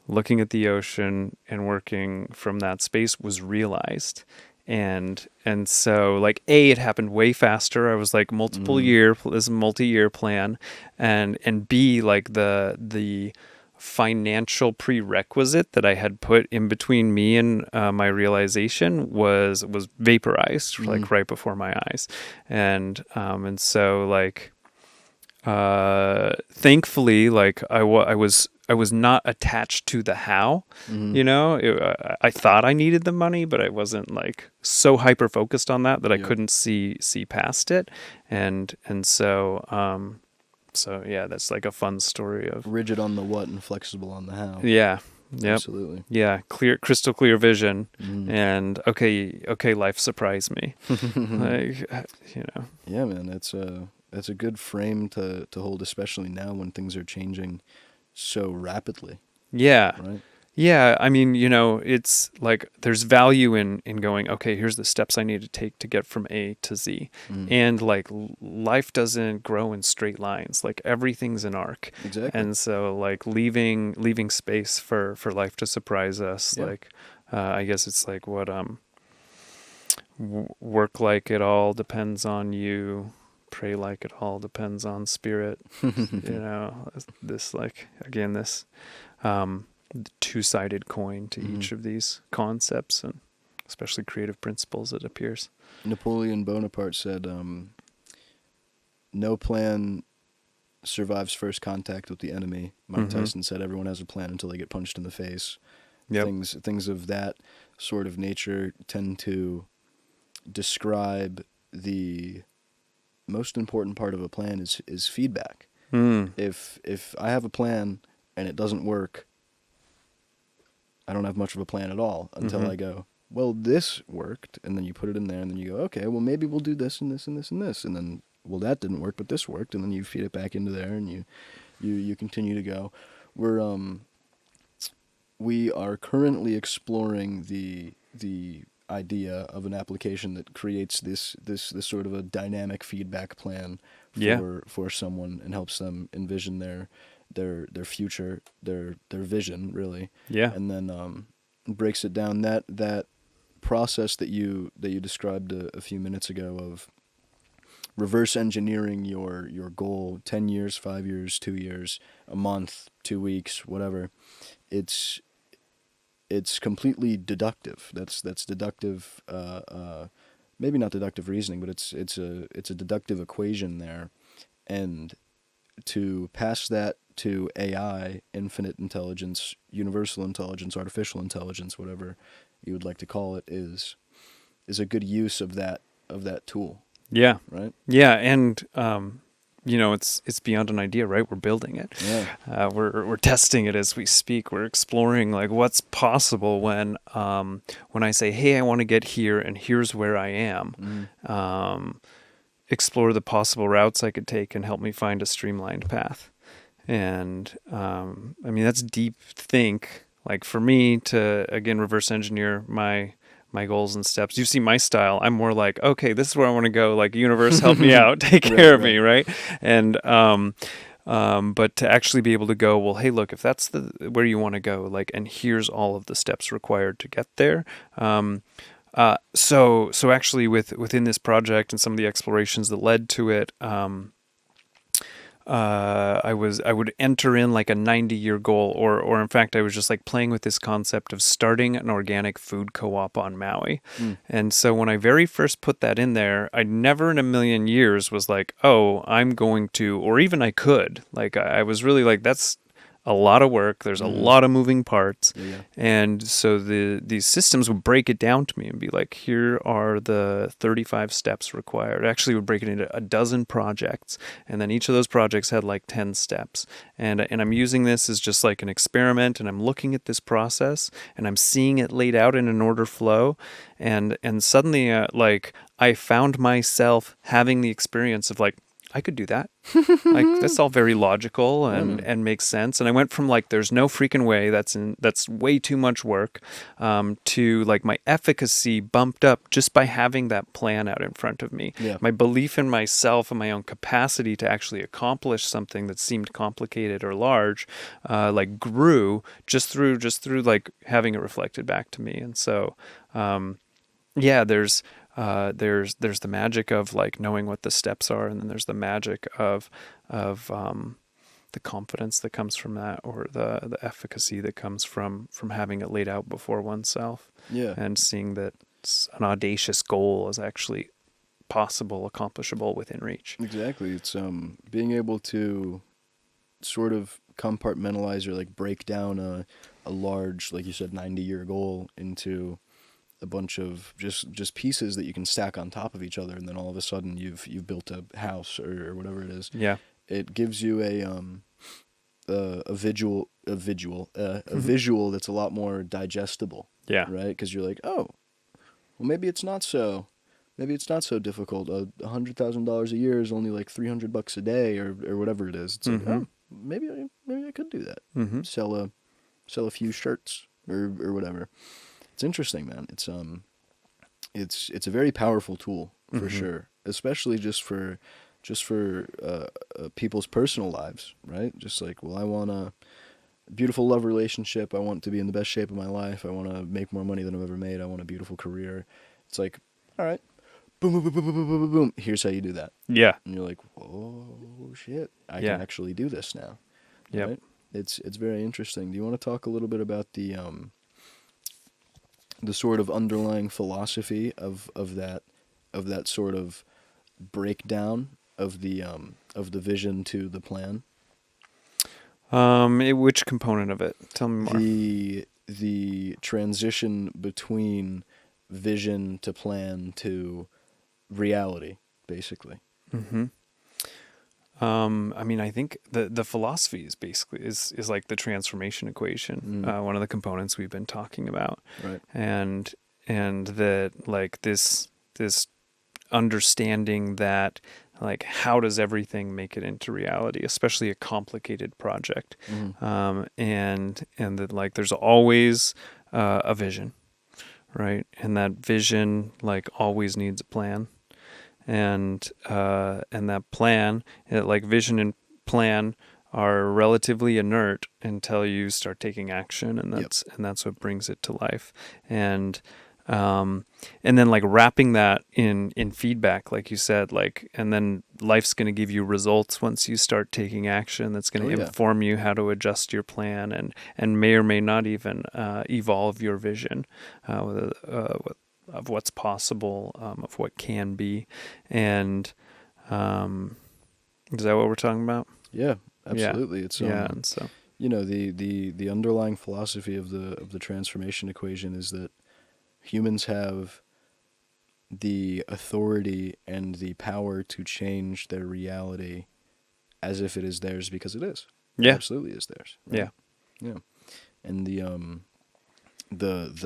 looking at the ocean and working from that space was realized. And so like it happened way faster. I was like this multi-year plan, and B, like the financial prerequisite that I had put in between me and my realization was vaporized like right before my eyes. And so like thankfully, like I was not attached to the how. I thought I needed the money, but I wasn't like so hyper focused on that I couldn't see past it. And so yeah, that's like a fun story of rigid on the what and flexible on the how. Yeah. Yep. Absolutely. Yeah, crystal clear vision, and okay, life surprised me. Like, Yeah, man, that's a good frame to hold, especially now when things are changing so rapidly. Yeah. Right? Yeah, I mean, it's like there's value in going, okay, here's the steps I need to take to get from A to Z. And like life doesn't grow in straight lines. Like everything's an arc. Exactly. And so like leaving space for life to surprise us. Yeah. Like I guess it's like what work like it all depends on you. Pray like it all depends on spirit. This like again this two-sided coin to each of these concepts, and especially creative principles, it appears. Napoleon Bonaparte said, no plan survives first contact with the enemy. Mike Tyson said everyone has a plan until they get punched in the face. Yep. Things of that sort of nature tend to describe the most important part of a plan is feedback. If I have a plan and it doesn't work, I don't have much of a plan at all until I go, well, this worked, and then you put it in there, and then you go, okay, well, maybe we'll do this and this and this and this, and then, well, that didn't work, but this worked, and then you feed it back into there, and you continue to go. We are currently exploring the idea of an application that creates this sort of a dynamic feedback plan Yeah. for someone and helps them envision their future, their vision really, Yeah. and then breaks it down. That process that you described a few minutes ago of reverse engineering your goal 10 years, 5 years, 2 years, a month, 2 weeks, whatever. It's completely deductive. That's deductive. Maybe not deductive reasoning, but it's a deductive equation there, and to pass that to AI, infinite intelligence, universal intelligence, artificial intelligence, whatever you would like to call it, is a good use of that tool, Yeah. right? Yeah. And, it's beyond an idea, right? We're building it. Yeah. We're testing it as we speak. We're exploring like what's possible when I say, hey, I want to get here and here's where I am. Explore the possible routes I could take and help me find a streamlined path. And that's deep think. Like for me to again reverse engineer my goals and steps. You see my style. I'm more like, okay, this is where I want to go. Like, universe, help me out, take care of me, right? And but to actually be able to go, well, hey, look, if that's where you want to go, like, and here's all of the steps required to get there. So actually, within this project and some of the explorations that led to it, I would enter in like a 90-year goal, or in fact, I was just like playing with this concept of starting an organic food co-op on Maui. And so when I very first put that in there, I never in a million years was like, oh, I'm going to, or even I could. Like I was really like, that's a lot of work. There's a lot of moving parts. Yeah. And so these systems would break it down to me and be like, here are the 35 steps required. Actually, would break it into a dozen projects. And then each of those projects had like 10 steps. And I'm using this as just like an experiment, and I'm looking at this process and I'm seeing it laid out in an order flow. And suddenly like I found myself having the experience of like, I could do that. Like that's all very logical and makes sense. And I went from like there's no freaking way, that's way too much work, to like my efficacy bumped up just by having that plan out in front of me. Yeah. My belief in myself and my own capacity to actually accomplish something that seemed complicated or large, like grew just through like having it reflected back to me. And so, there's the magic of like knowing what the steps are, and then there's the magic of the confidence that comes from that, or the efficacy that comes from having it laid out before oneself. Yeah. And seeing that an audacious goal is actually possible, accomplishable, within reach. Exactly. It's being able to sort of compartmentalize or like break down a large, like you said, 90-year goal into a bunch of just pieces that you can stack on top of each other, and then all of a sudden you've built a house or whatever it is. Yeah. It gives you a visual that's a lot more digestible. Yeah. Right? Because you're like, oh, well, maybe it's not so difficult. $100,000 a year is only like $300 a day, or whatever it is. It's like, oh, maybe I could do that. Sell a few shirts or whatever. It's interesting, man. It's a very powerful tool for sure, especially just for people's personal lives, right? Just like, well, I want a beautiful love relationship. I want to be in the best shape of my life. I want to make more money than I've ever made. I want a beautiful career. It's like, all right, boom, boom, boom, boom, boom, boom, boom. Here's how you do that. Yeah. And you're like, whoa, shit! I can actually do this now. Yeah. Right? It's very interesting. Do you want to talk a little bit about the sort of underlying philosophy of that sort of breakdown of the vision to the plan? Which component of it? Tell me more. The transition between vision to plan to reality, basically. I think the philosophy is basically is like the transformation equation, one of the components we've been talking about, right? And that like this understanding that like how does everything make it into reality, especially a complicated project, and that like there's always a vision, right? And that vision like always needs a plan, and that plan, like vision and plan, are relatively inert until you start taking action, and Yep. that's what brings it to life. And and then like wrapping that in feedback, like you said, like, and then life's going to give you results once you start taking action. That's going Oh to yeah. inform you how to adjust your plan, and may or may not even evolve your vision of what's possible, of what can be. And is that what we're talking about? Yeah, Yeah. absolutely. It's Yeah. And so, the underlying philosophy of the transformation equation is that humans have the authority and the power to change their reality as if it is theirs, because it is. It yeah. absolutely is theirs. Right? Yeah. Yeah. And the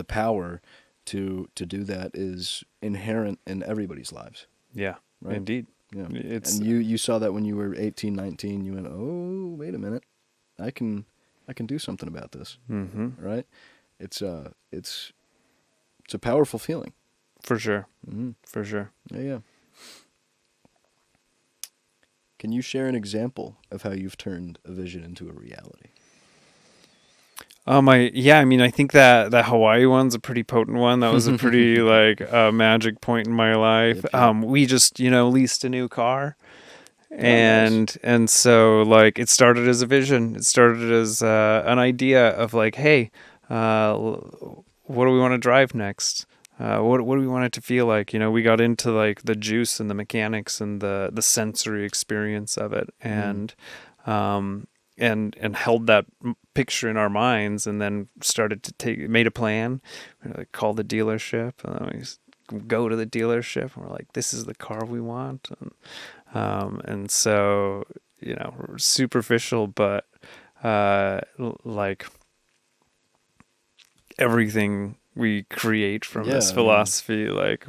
power to do that is inherent in everybody's lives. Yeah. Right? Indeed. Yeah. It's, And you saw that when you were 18, 19, you went, "Oh, wait a minute. I can do something about this." mm-hmm. Right? It's a powerful feeling. For sure. Mm-hmm. For sure. Yeah, yeah. Can you share an example of how you've turned a vision into a reality? I mean, I think that Hawaii one's a pretty potent one. That was a pretty like magic point in my life. Yep. We just leased a new car, Oh, nice. and so like it started as a vision. It started as an idea of like, hey, what do we want to drive next? What do we want it to feel like? We got into like the juice and the mechanics and the sensory experience of it, and held that picture in our minds, and then started to made a plan. We like called the dealership, and then we go to the dealership, and we're like, this is the car we want. And so superficial, but like everything we create from this philosophy, like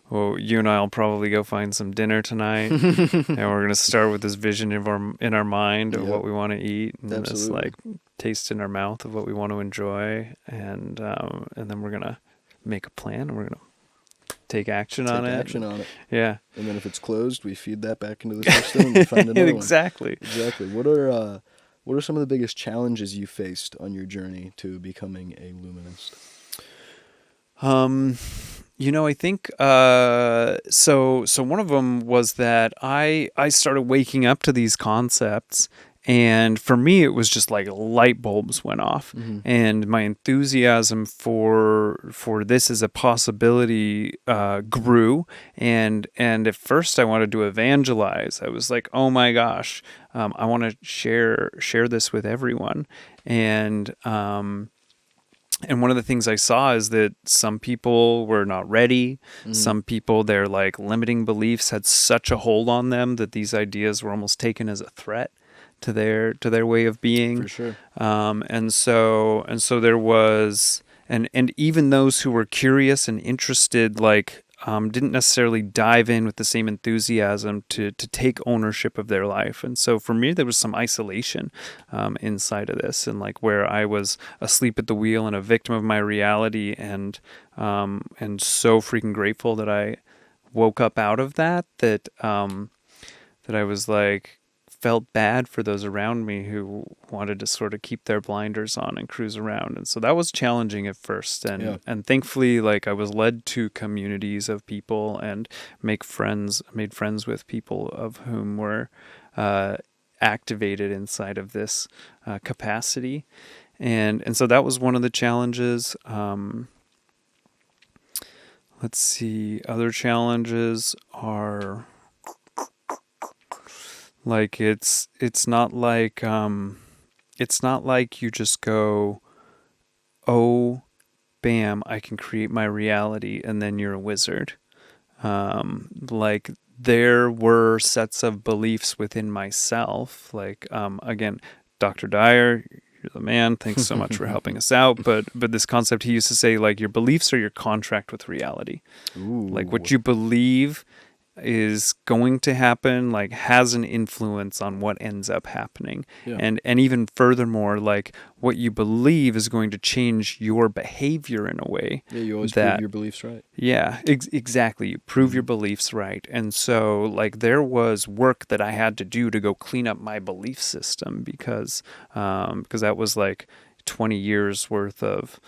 well, you and I will probably go find some dinner tonight, and we're gonna start with this vision in our mind of what we want to eat, and this like taste in our mouth of what we want to enjoy, and then we're gonna make a plan, and we're gonna take action on it. Yeah. And then if it's closed, we feed that back into the system and we find another Exactly. one. Exactly. What are some of the biggest challenges you faced on your journey to becoming a luminist? I think so one of them was that I started waking up to these concepts, and for me it was just like light bulbs went off, and my enthusiasm for this as a possibility grew, and at first I wanted to evangelize. I was like, oh my gosh, I want to share this with everyone, and one of the things I saw is that some people were not ready. Some people, their like limiting beliefs had such a hold on them that these ideas were almost taken as a threat to their way of being. For sure. And so there was, and even those who were curious and interested, like didn't necessarily dive in with the same enthusiasm to take ownership of their life. And so for me, there was some isolation inside of this, and like where I was asleep at the wheel and a victim of my reality, and so freaking grateful that I woke up out of that I was like, felt bad for those around me who wanted to sort of keep their blinders on and cruise around. And so that was challenging at first. And thankfully, like I was led to communities of people and made friends with people of whom were activated inside of this capacity. And so that was one of the challenges. Let's see, other challenges are like it's not like you just go, oh, bam, I can create my reality, and then you're a wizard. Like there were sets of beliefs within myself. Like again, Dr. Dyer, you're the man. Thanks so much for helping us out. But this concept, he used to say, like, your beliefs are your contract with reality. Ooh. Like what you believe is going to happen, like has an influence on what ends up happening. Yeah. And even furthermore, like what you believe is going to change your behavior in a way Yeah, you always prove that your beliefs right. yeah, exactly. You prove your beliefs right. And so, like, there was work that I had to do to go clean up my belief system because that was like 20 years worth of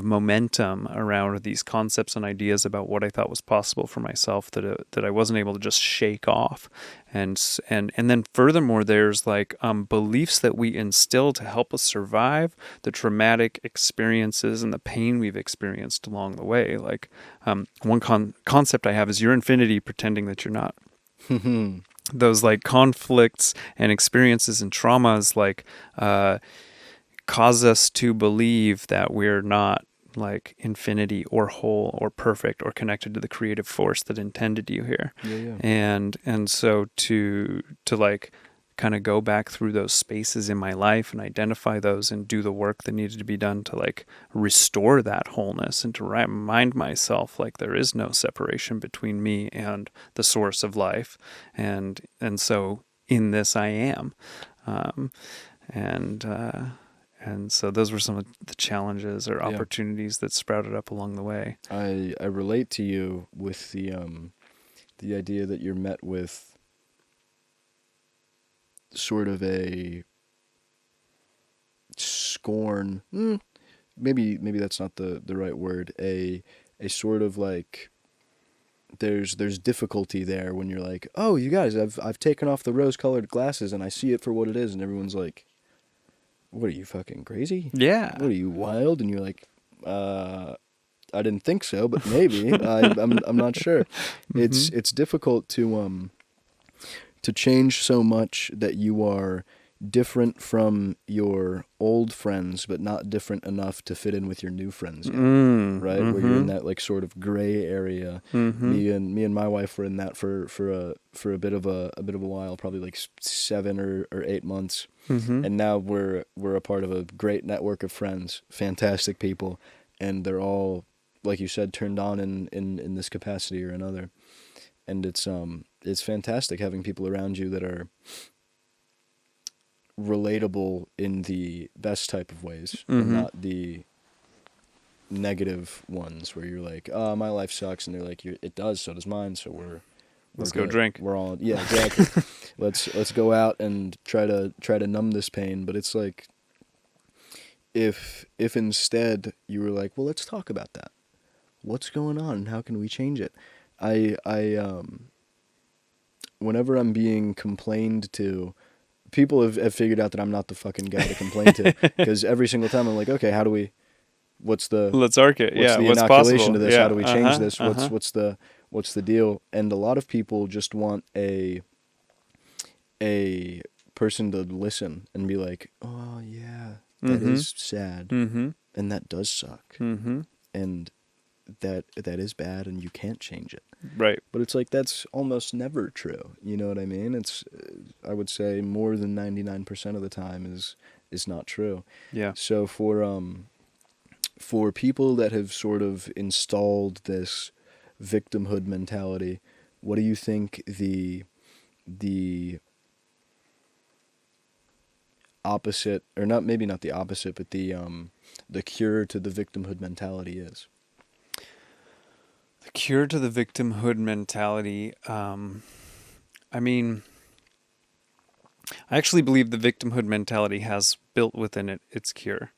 momentum around these concepts and ideas about what I thought was possible for myself that I wasn't able to just shake off. And then furthermore, there's like beliefs that we instill to help us survive the traumatic experiences and the pain we've experienced along the way. Like one concept I have is your infinity pretending that you're not. Those like conflicts and experiences and traumas like cause us to believe that we're not like infinity or whole or perfect or connected to the creative force that intended you here. Yeah. And so to like kind of go back through those spaces in my life and identify those and do the work that needed to be done to like restore that wholeness and to remind myself like there is no separation between me and the source of life. And so in this I am. And so those were some of the challenges or opportunities that sprouted up along the way. I relate to you with the idea that you're met with sort of a scorn. Maybe that's not the right word. A sort of like there's difficulty there when you're like, oh, you guys, I've taken off the rose-colored glasses and I see it for what it is, and everyone's like, what are you, fucking crazy? Yeah. What are you, wild? And you're like, I didn't think so, but maybe. I'm not sure. It's difficult to change so much that you are different from your old friends, but not different enough to fit in with your new friends yet, right? Where you're in that like sort of gray area. Me and my wife were in that for a bit of a while, probably like 7 or 8 months. And now we're a part of a great network of friends, fantastic people, and they're all, like you said, turned on in this capacity or another. And it's fantastic having people around you that are relatable in the best type of ways, and not the negative ones where you're like, oh, my life sucks, and they're like, it does, so does mine, so let's go drink. We're all, yeah, exactly. let's go out and try to numb this pain. But it's like, if instead you were like, well, let's talk about that. What's going on and how can we change it? I whenever I'm being complained to, people have figured out that I'm not the fucking guy to complain to, because every single time I'm like, okay, how do we, let's arc it. What's the inoculation possible? to this? Yeah. How do we change this? What's the deal? And a lot of people just want a person to listen and be like, oh yeah, that is sad, and that does suck, and that is bad, and you can't change it. Right. But it's like, that's almost never true. You know what I mean? It's, I would say more than 99% of the time is not true. Yeah. So for people that have sort of installed this victimhood mentality, what do you think the opposite, or not, maybe not the opposite, but the cure to the victimhood mentality is? The cure to the victimhood mentality, I mean, I actually believe the victimhood mentality has built within it its cure.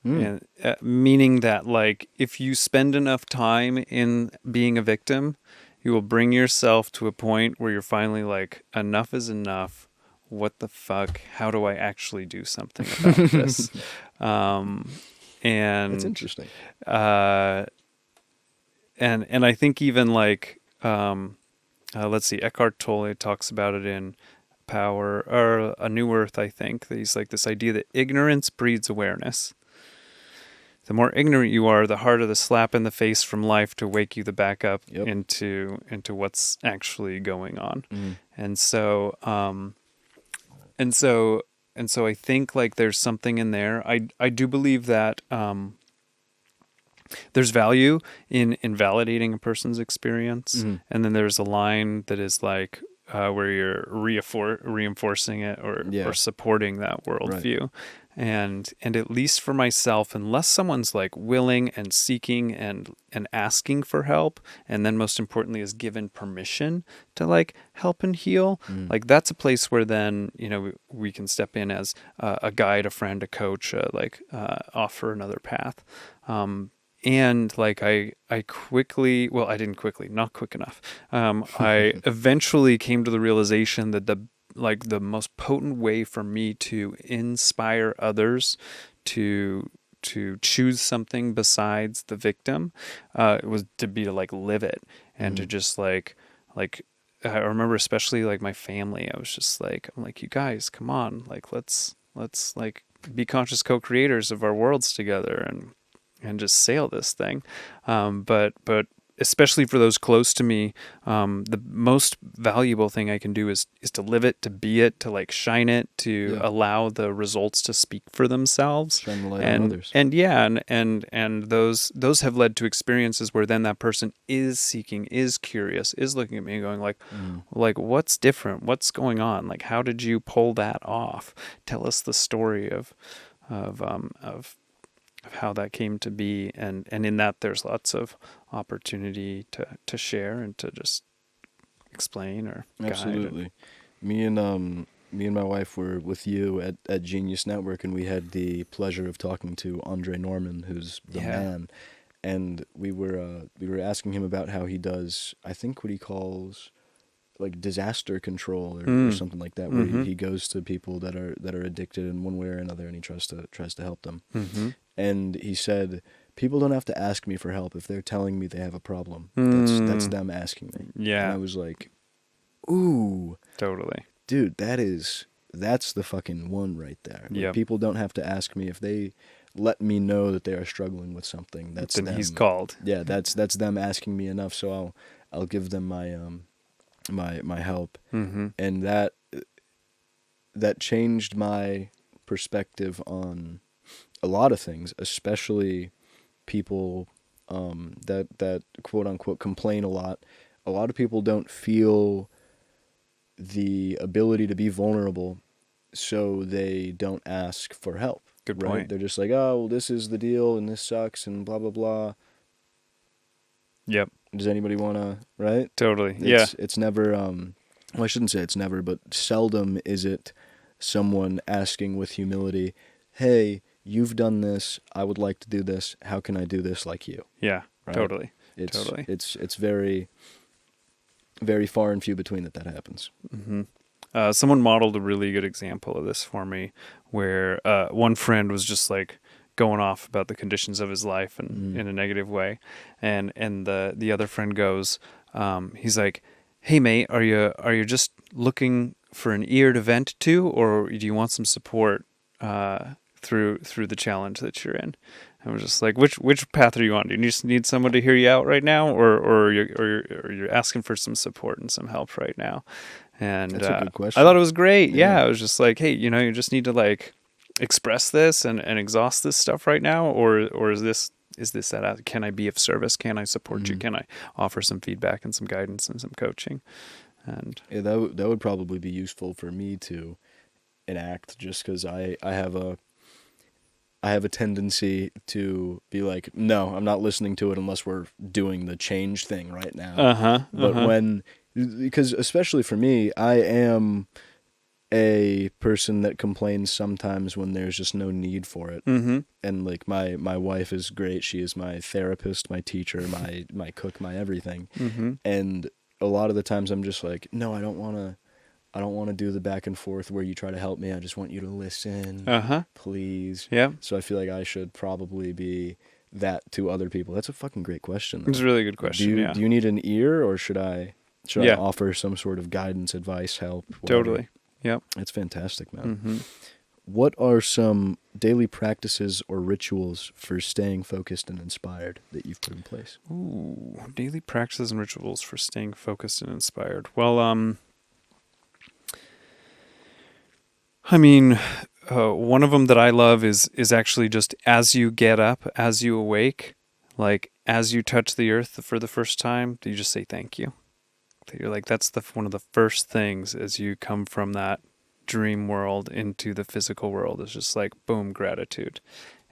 And meaning that, like, if you spend enough time in being a victim, you will bring yourself to a point where you're finally like, enough is enough. What the fuck? How do I actually do something about this? And that's interesting. And I think even like, let's see, Eckhart Tolle talks about it in Power, or A New Earth, I think. He's like this idea that ignorance breeds awareness. The more ignorant you are, the harder the slap in the face from life to wake you the back up into what's actually going on. And so I think like there's something in there. I do believe that there's value in validating a person's experience, Mm-hmm. and then there's a line that is like where you're reinforcing it or Yeah. supporting that Right. worldview. And at least for myself, unless someone's like willing and seeking and asking for help, and then most importantly is given permission to like help and heal, Mm. like that's a place where then we can step in as a guide, a friend, a coach, offer another path. And like I quickly, well, I didn't quickly, not quick enough. I eventually came to the realization that the most potent way for me to inspire others to choose something besides the victim was to be to like live it and to just like I remember especially like my family. I was just like, I'm like, you guys, come on, like let's like be conscious co-creators of our worlds together and just sail this thing. But especially for those close to me, the most valuable thing I can do is to live it, to be it, to like shine it, to allow the results to speak for themselves. Shine the light on others. And yeah, and those have led to experiences where then that person is seeking, is curious, is looking at me and going like what's different? What's going on? Like how did you pull that off? Tell us the story of how that came to be, and in that there's lots of opportunity to share and to just explain or Absolutely. guide. Me and my wife were with you at Genius Network, and we had the pleasure of talking to Andre Norman, who's the man, and we were asking him about how he does, I think what he calls like disaster control or something like that, where he goes to people that are addicted in one way or another, and he tries to help them. Mm-hmm. And he said, people don't have to ask me for help if they're telling me they have a problem. That's them asking me. Yeah. And I was like, ooh. Totally. Dude, that's the fucking one right there. Like, people don't have to ask me if they let me know that they are struggling with something. That's then them. he's called. Yeah, that's them asking me enough, so I'll give them my my help. Mm-hmm. And that changed my perspective on a lot of things, especially people that quote unquote complain a lot. A lot of people don't feel the ability to be vulnerable, so they don't ask for help. Good right? point. They're just like, oh, well, this is the deal and this sucks and blah blah blah. Yep. Does anybody want to, right? Totally. It's never well, I shouldn't say it's never, but seldom is it someone asking with humility, hey, you've done this, I would like to do this, how can I do this like you? Yeah, right? Totally. It's very, very far and few between that happens. Mm-hmm. Someone modeled a really good example of this for me, where one friend was just like going off about the conditions of his life and in a negative way, and the other friend goes, he's like, hey mate, are you just looking for an ear to vent to, or do you want some support through the challenge that you're in? I was just like, which path are you on? Do you just need someone to hear you out right now, or you're asking for some support and some help right now? And that's a good question. I thought it was great. Yeah, I was just like, hey, you just need to like express this and exhaust this stuff right now, or is this that can I be of service? Can I support you? Can I offer some feedback and some guidance and some coaching? And yeah, that would probably be useful for me to enact, just because I have a tendency to be like, no, I'm not listening to it unless we're doing the change thing right now. But because especially for me, I am a person that complains sometimes when there's just no need for it. And like my wife is great. She is my therapist, my teacher, my cook, my everything. And a lot of the times I'm just like, no, I don't want to do the back and forth where you try to help me. I just want you to listen, please. Yeah. So I feel like I should probably be that to other people. That's a fucking great question, though. It's a really good question. Do you need an ear, or should I offer some sort of guidance, advice, help? Whatever? Totally. Yep. It's fantastic, man. What are some daily practices or rituals for staying focused and inspired that you've put in place? Ooh, daily practices and rituals for staying focused and inspired. Well, I mean, one of them that I love is actually just as you get up, as you awake, like as you touch the earth for the first time, you just say thank you. You're like, that's one of the first things as you come from that dream world into the physical world, is just like boom, gratitude.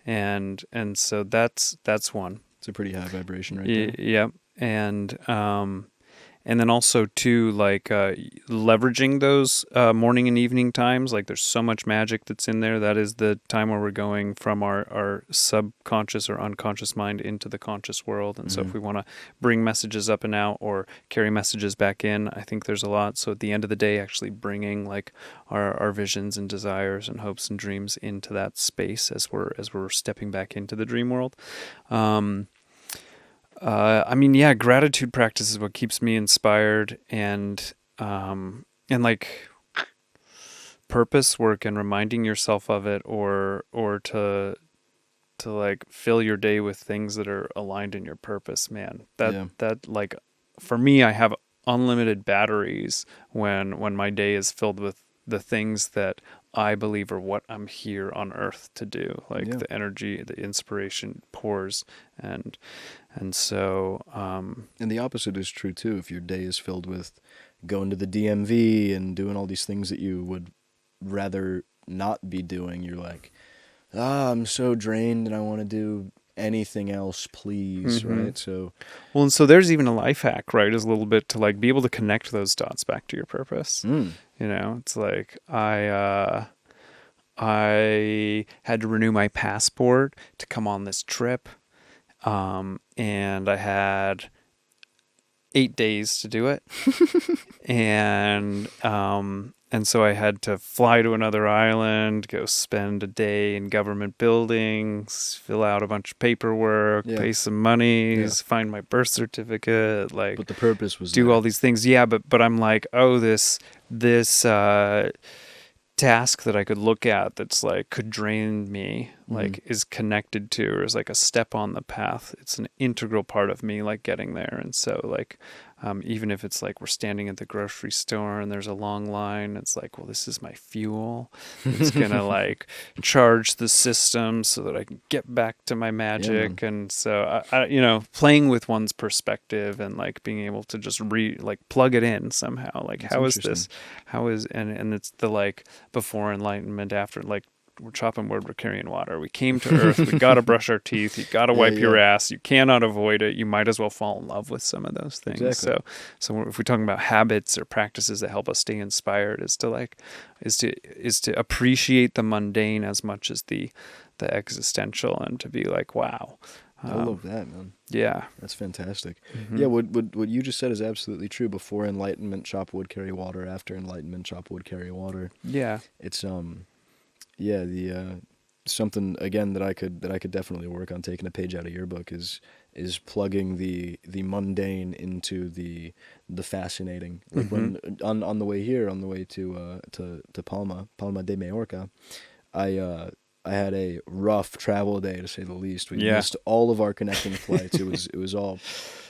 And so that's one. It's a pretty high vibration right there. Yep. And then also too, like leveraging those morning and evening times. Like there's so much magic that's in there. That is the time where we're going from our subconscious or unconscious mind into the conscious world. And so if we want to bring messages up and out or carry messages back in, I think there's a lot. So at the end of the day, actually bringing like our visions and desires and hopes and dreams into that space as we're stepping back into the dream world. I mean, yeah, gratitude practice is what keeps me inspired, and like purpose work and reminding yourself of it, or to like fill your day with things that are aligned in your purpose, man. That like for me, I have unlimited batteries when my day is filled with the things that I believe are what I'm here on earth to do. Like the energy, the inspiration pours, and so and the opposite is true too. If your day is filled with going to the DMV and doing all these things that you would rather not be doing, you're like, I'm so drained and I want to do anything else, please, right? So well, and so there's even a life hack, right? Is a little bit to like be able to connect those dots back to your purpose. You know, it's like I had to renew my passport to come on this trip, and I had 8 days to do it, and so I had to fly to another island, go spend a day in government buildings, fill out a bunch of paperwork, pay some monies, find my birth certificate, like. But the purpose was do there. all these things, but I'm like, oh, this task that I could look at that's like could drain me, like is connected to, or is like a step on the path. It's an integral part of me, like getting there. And so like even if it's like we're standing at the grocery store and there's a long line, it's like, well, this is my fuel. It's gonna like charge the system so that I can get back to my magic. And so I you know, playing with one's perspective and like being able to just like plug it in somehow. Like, That's how is this? How is and it's the like before enlightenment, after, like we're chopping wood, we're carrying water. We came to earth. We got to brush our teeth. You got to wipe your ass. You cannot avoid it. You might as well fall in love with some of those things. Exactly. So if we're talking about habits or practices that help us stay inspired, is to appreciate the mundane as much as the existential, and to be like, wow. I love that, man. Yeah. That's fantastic. Yeah, what you just said is absolutely true. Before enlightenment, chop wood, carry water. After enlightenment, chop wood, carry water. Yeah. It's something again that I could definitely work on, taking a page out of your book, is plugging the mundane into the fascinating. Like when on the way here, on the way to Palma de Mallorca, I had a rough travel day, to say the least. We missed all of our connecting flights. It was all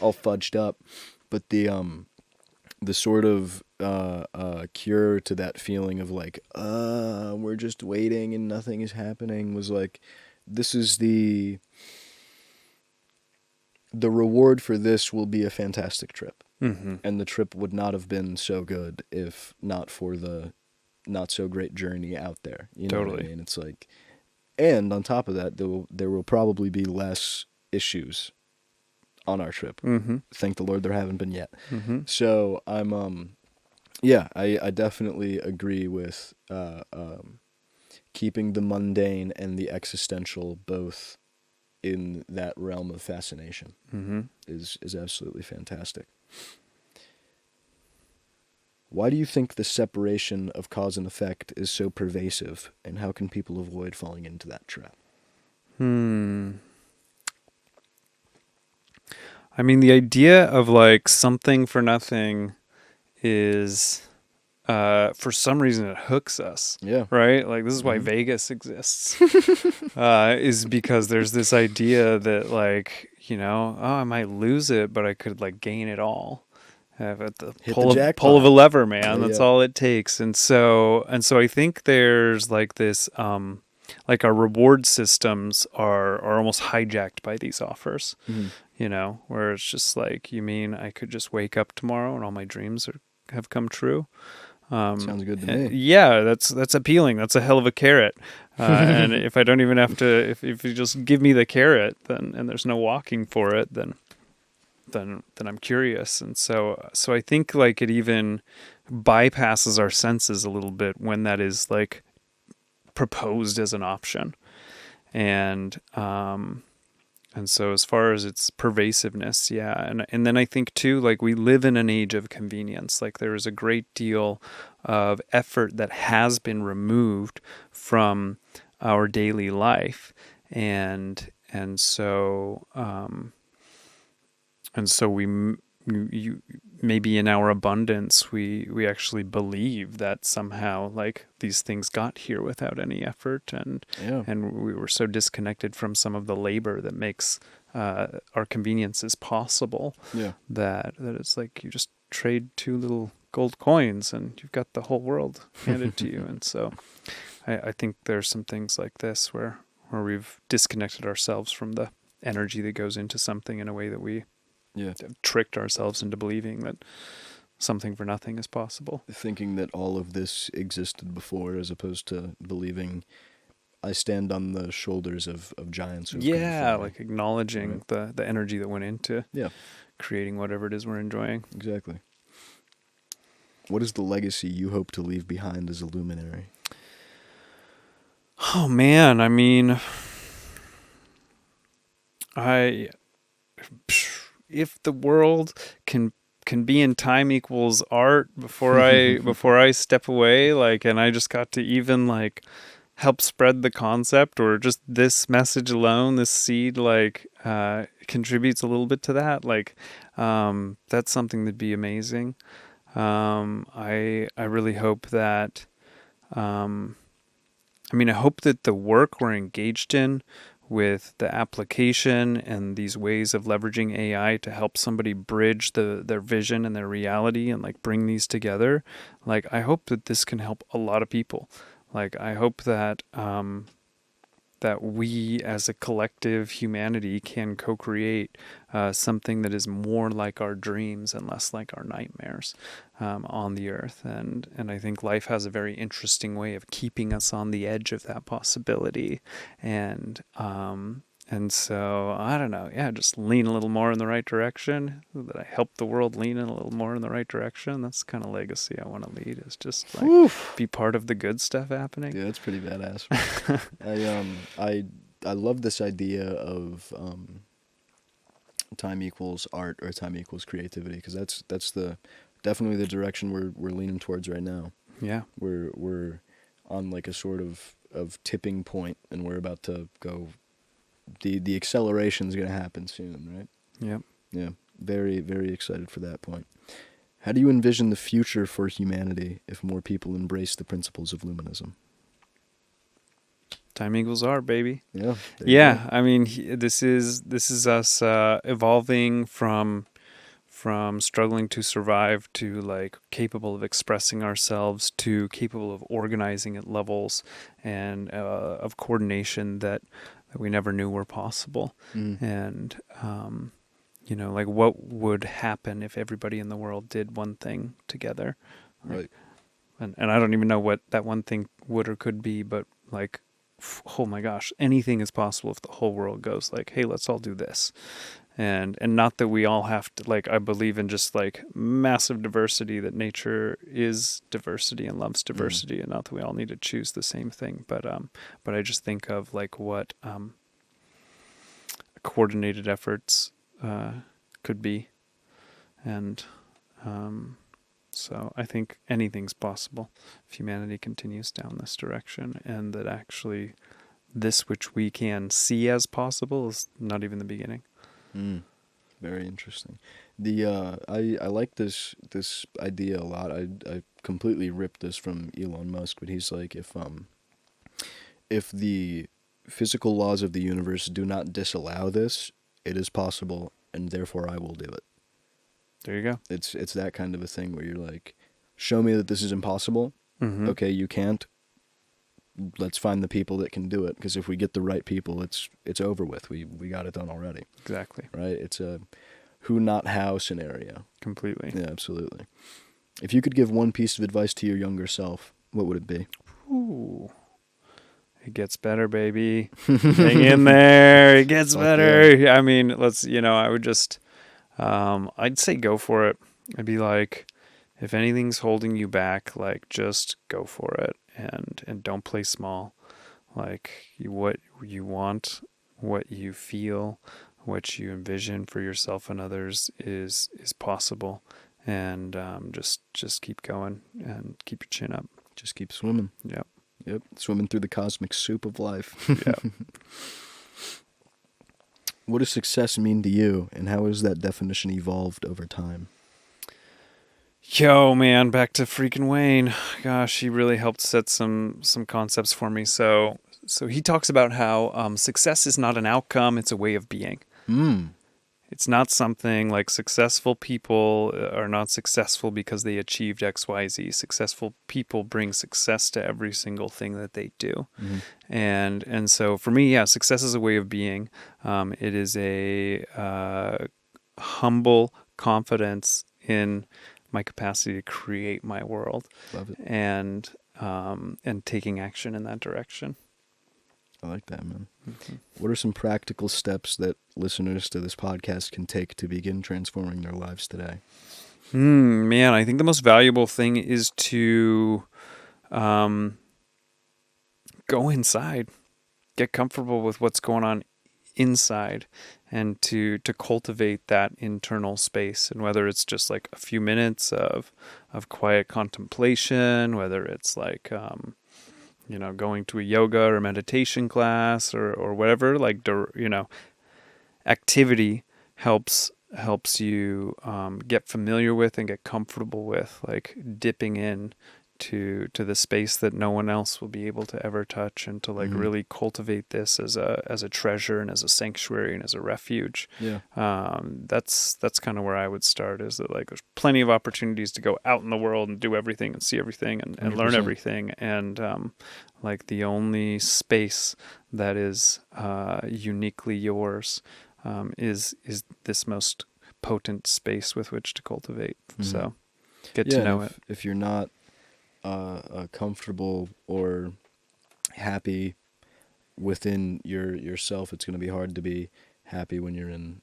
fudged up, but the sort of cure to that feeling of like, we're just waiting and nothing is happening, was like, this is the reward for this will be a fantastic trip. And the trip would not have been so good if not for the not so great journey out there. You know what I mean? It's like, and on top of that, there will probably be less issues on our trip. Thank the Lord there haven't been yet. So I'm I definitely agree with keeping the mundane and the existential both in that realm of fascination. Is absolutely fantastic. Why do you think the separation of cause and effect is so pervasive, and how can people avoid falling into that trap? I mean, the idea of like something for nothing is, for some reason, it hooks us. Yeah. Right? Like, this is why Vegas exists, is because there's this idea that, like, you know, oh, I might lose it, but I could like gain it all. Have at the pull of a lever, man. That's all it takes. And so I think there's like this like our reward systems are almost hijacked by these offers, Mm-hmm. where it's just like, you mean I could just wake up tomorrow and all my dreams have come true? Sounds good to me. Yeah, that's appealing. That's a hell of a carrot. And if I don't even have to, if you just give me the carrot, then and there's no walking for it, then I'm curious. And so I think like it even bypasses our senses a little bit when that is like proposed as an option. And so as far as its pervasiveness, yeah. And then I think too, like we live in an age of convenience. Like there is a great deal of effort that has been removed from our daily life. And so you maybe in our abundance we actually believe that somehow like these things got here without any effort, and we were so disconnected from some of the labor that makes our conveniences possible, that it's like you just trade 2 little gold coins and you've got the whole world handed to you. And so I think there's some things like this where we've disconnected ourselves from the energy that goes into something in a way that we tricked ourselves into believing that something for nothing is possible. Thinking that all of this existed before, as opposed to believing I stand on the shoulders of giants. Like acknowledging the energy that went into Yeah. creating whatever it is we're enjoying. Exactly. What is the legacy you hope to leave behind as a luminary? Oh man, I mean, if the world can be in time equals art before I step away, like, and I just got to even like help spread the concept, or just this message alone, this seed, like contributes a little bit to that, like that's something that'd be amazing. I really hope that I hope that the work we're engaged in with the application and these ways of leveraging AI to help somebody bridge their vision and their reality and like bring these together, like I hope that this can help a lot of people. Like I hope that that we as a collective humanity can co-create something that is more like our dreams and less like our nightmares on the earth. And I think life has a very interesting way of keeping us on the edge of that possibility. And so, I don't know, just lean a little more in the right direction, that I help the world lean in a little more in the right direction. That's the kind of legacy I want to lead, is just like be part of the good stuff happening. Yeah, that's pretty badass. I love this idea of time equals art or time equals creativity, because that's definitely the direction we're leaning towards right now. Yeah. We're on like a sort of tipping point, and we're about to go. The acceleration is going to happen soon, right? Yep. Yeah. Very, very excited for that point. How do you envision the future for humanity if more people embrace the principles of luminism? Time equals art, baby. Yeah. Yeah. I mean, this is us evolving from struggling to survive to like capable of expressing ourselves, to capable of organizing at levels and of coordination that we never knew were possible. And like what would happen if everybody in the world did one thing together, right? And I don't even know what that one thing would or could be, but like, oh my gosh, anything is possible if the whole world goes like, hey, let's all do this. And not that we all have to, like, I believe in just like massive diversity, that nature is diversity and loves diversity, and not that we all need to choose the same thing, but I just think of like what coordinated efforts could be, and so I think anything's possible if humanity continues down this direction, and that actually this which we can see as possible is not even the beginning. Very interesting. I like this idea a lot. I completely ripped this from Elon Musk, but he's like, if the physical laws of the universe do not disallow this, it is possible, and therefore I will do it. There you go. It's that kind of a thing where you're like, show me that this is impossible. Okay, you can't. let's find the people that can do it. Because if we get the right people, it's over with. We got it done already. Exactly. Right? It's a who, not how scenario. Completely. Yeah, absolutely. If you could give one piece of advice to your younger self, what would it be? Ooh. It gets better, baby. Hang in there. It gets better. Yeah. I mean, I would just, I'd say go for it. I'd be like, if anything's holding you back, like, just go for it and don't play small. Like, what you want, what you feel, what you envision for yourself and others is possible. And just keep going and keep your chin up. Just keep swimming. Yep. Yep. Swimming through the cosmic soup of life. Yep. What does success mean to you, and how has that definition evolved over time? Yo, man, back to freaking Wayne. Gosh, he really helped set some concepts for me. So he talks about how success is not an outcome; it's a way of being. It's not something like successful people are not successful because they achieved X, Y, Z. Successful people bring success to every single thing that they do. Mm-hmm. And so for me, yeah, success is a way of being. It is a humble confidence in my capacity to create my world. Love it. And taking action in that direction. I like that, man. Mm-hmm. What are some practical steps that listeners to this podcast can take to begin transforming their lives today? Man, I think the most valuable thing is to go inside, get comfortable with what's going on inside, and to cultivate that internal space. And whether it's just like a few minutes of quiet contemplation, whether it's like going to a yoga or meditation class or whatever, activity helps you get familiar with and get comfortable with, like dipping in to the space that no one else will be able to ever touch, and to really cultivate this as a treasure and as a sanctuary and as a refuge. Yeah. That's kind of where I would start, is that there's plenty of opportunities to go out in the world and do everything and see everything and learn everything. And the only space that is uniquely yours is this most potent space with which to cultivate. Mm-hmm. So get to know it. If you're not comfortable or happy within yourself, it's going to be hard to be happy when you're in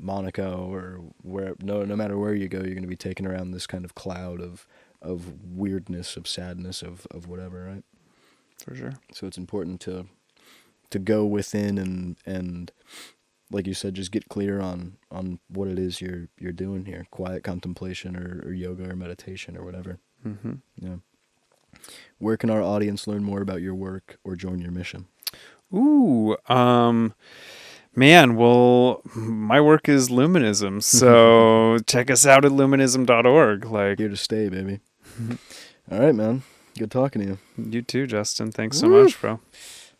Monaco or where. No matter where you go, you're going to be taken around this kind of cloud of weirdness, of sadness, of whatever, right? For sure. So it's important to go within and like you said, just get clear on what it is you're doing here. Quiet contemplation or yoga or meditation or whatever. Mm-hmm. Yeah. Where can our audience learn more about your work or join your mission? Ooh, man, well, my work is Luminism, so check us out at luminism.org. Here to stay, baby. All right, man. Good talking to you. You too, Justin. Thanks so much, bro.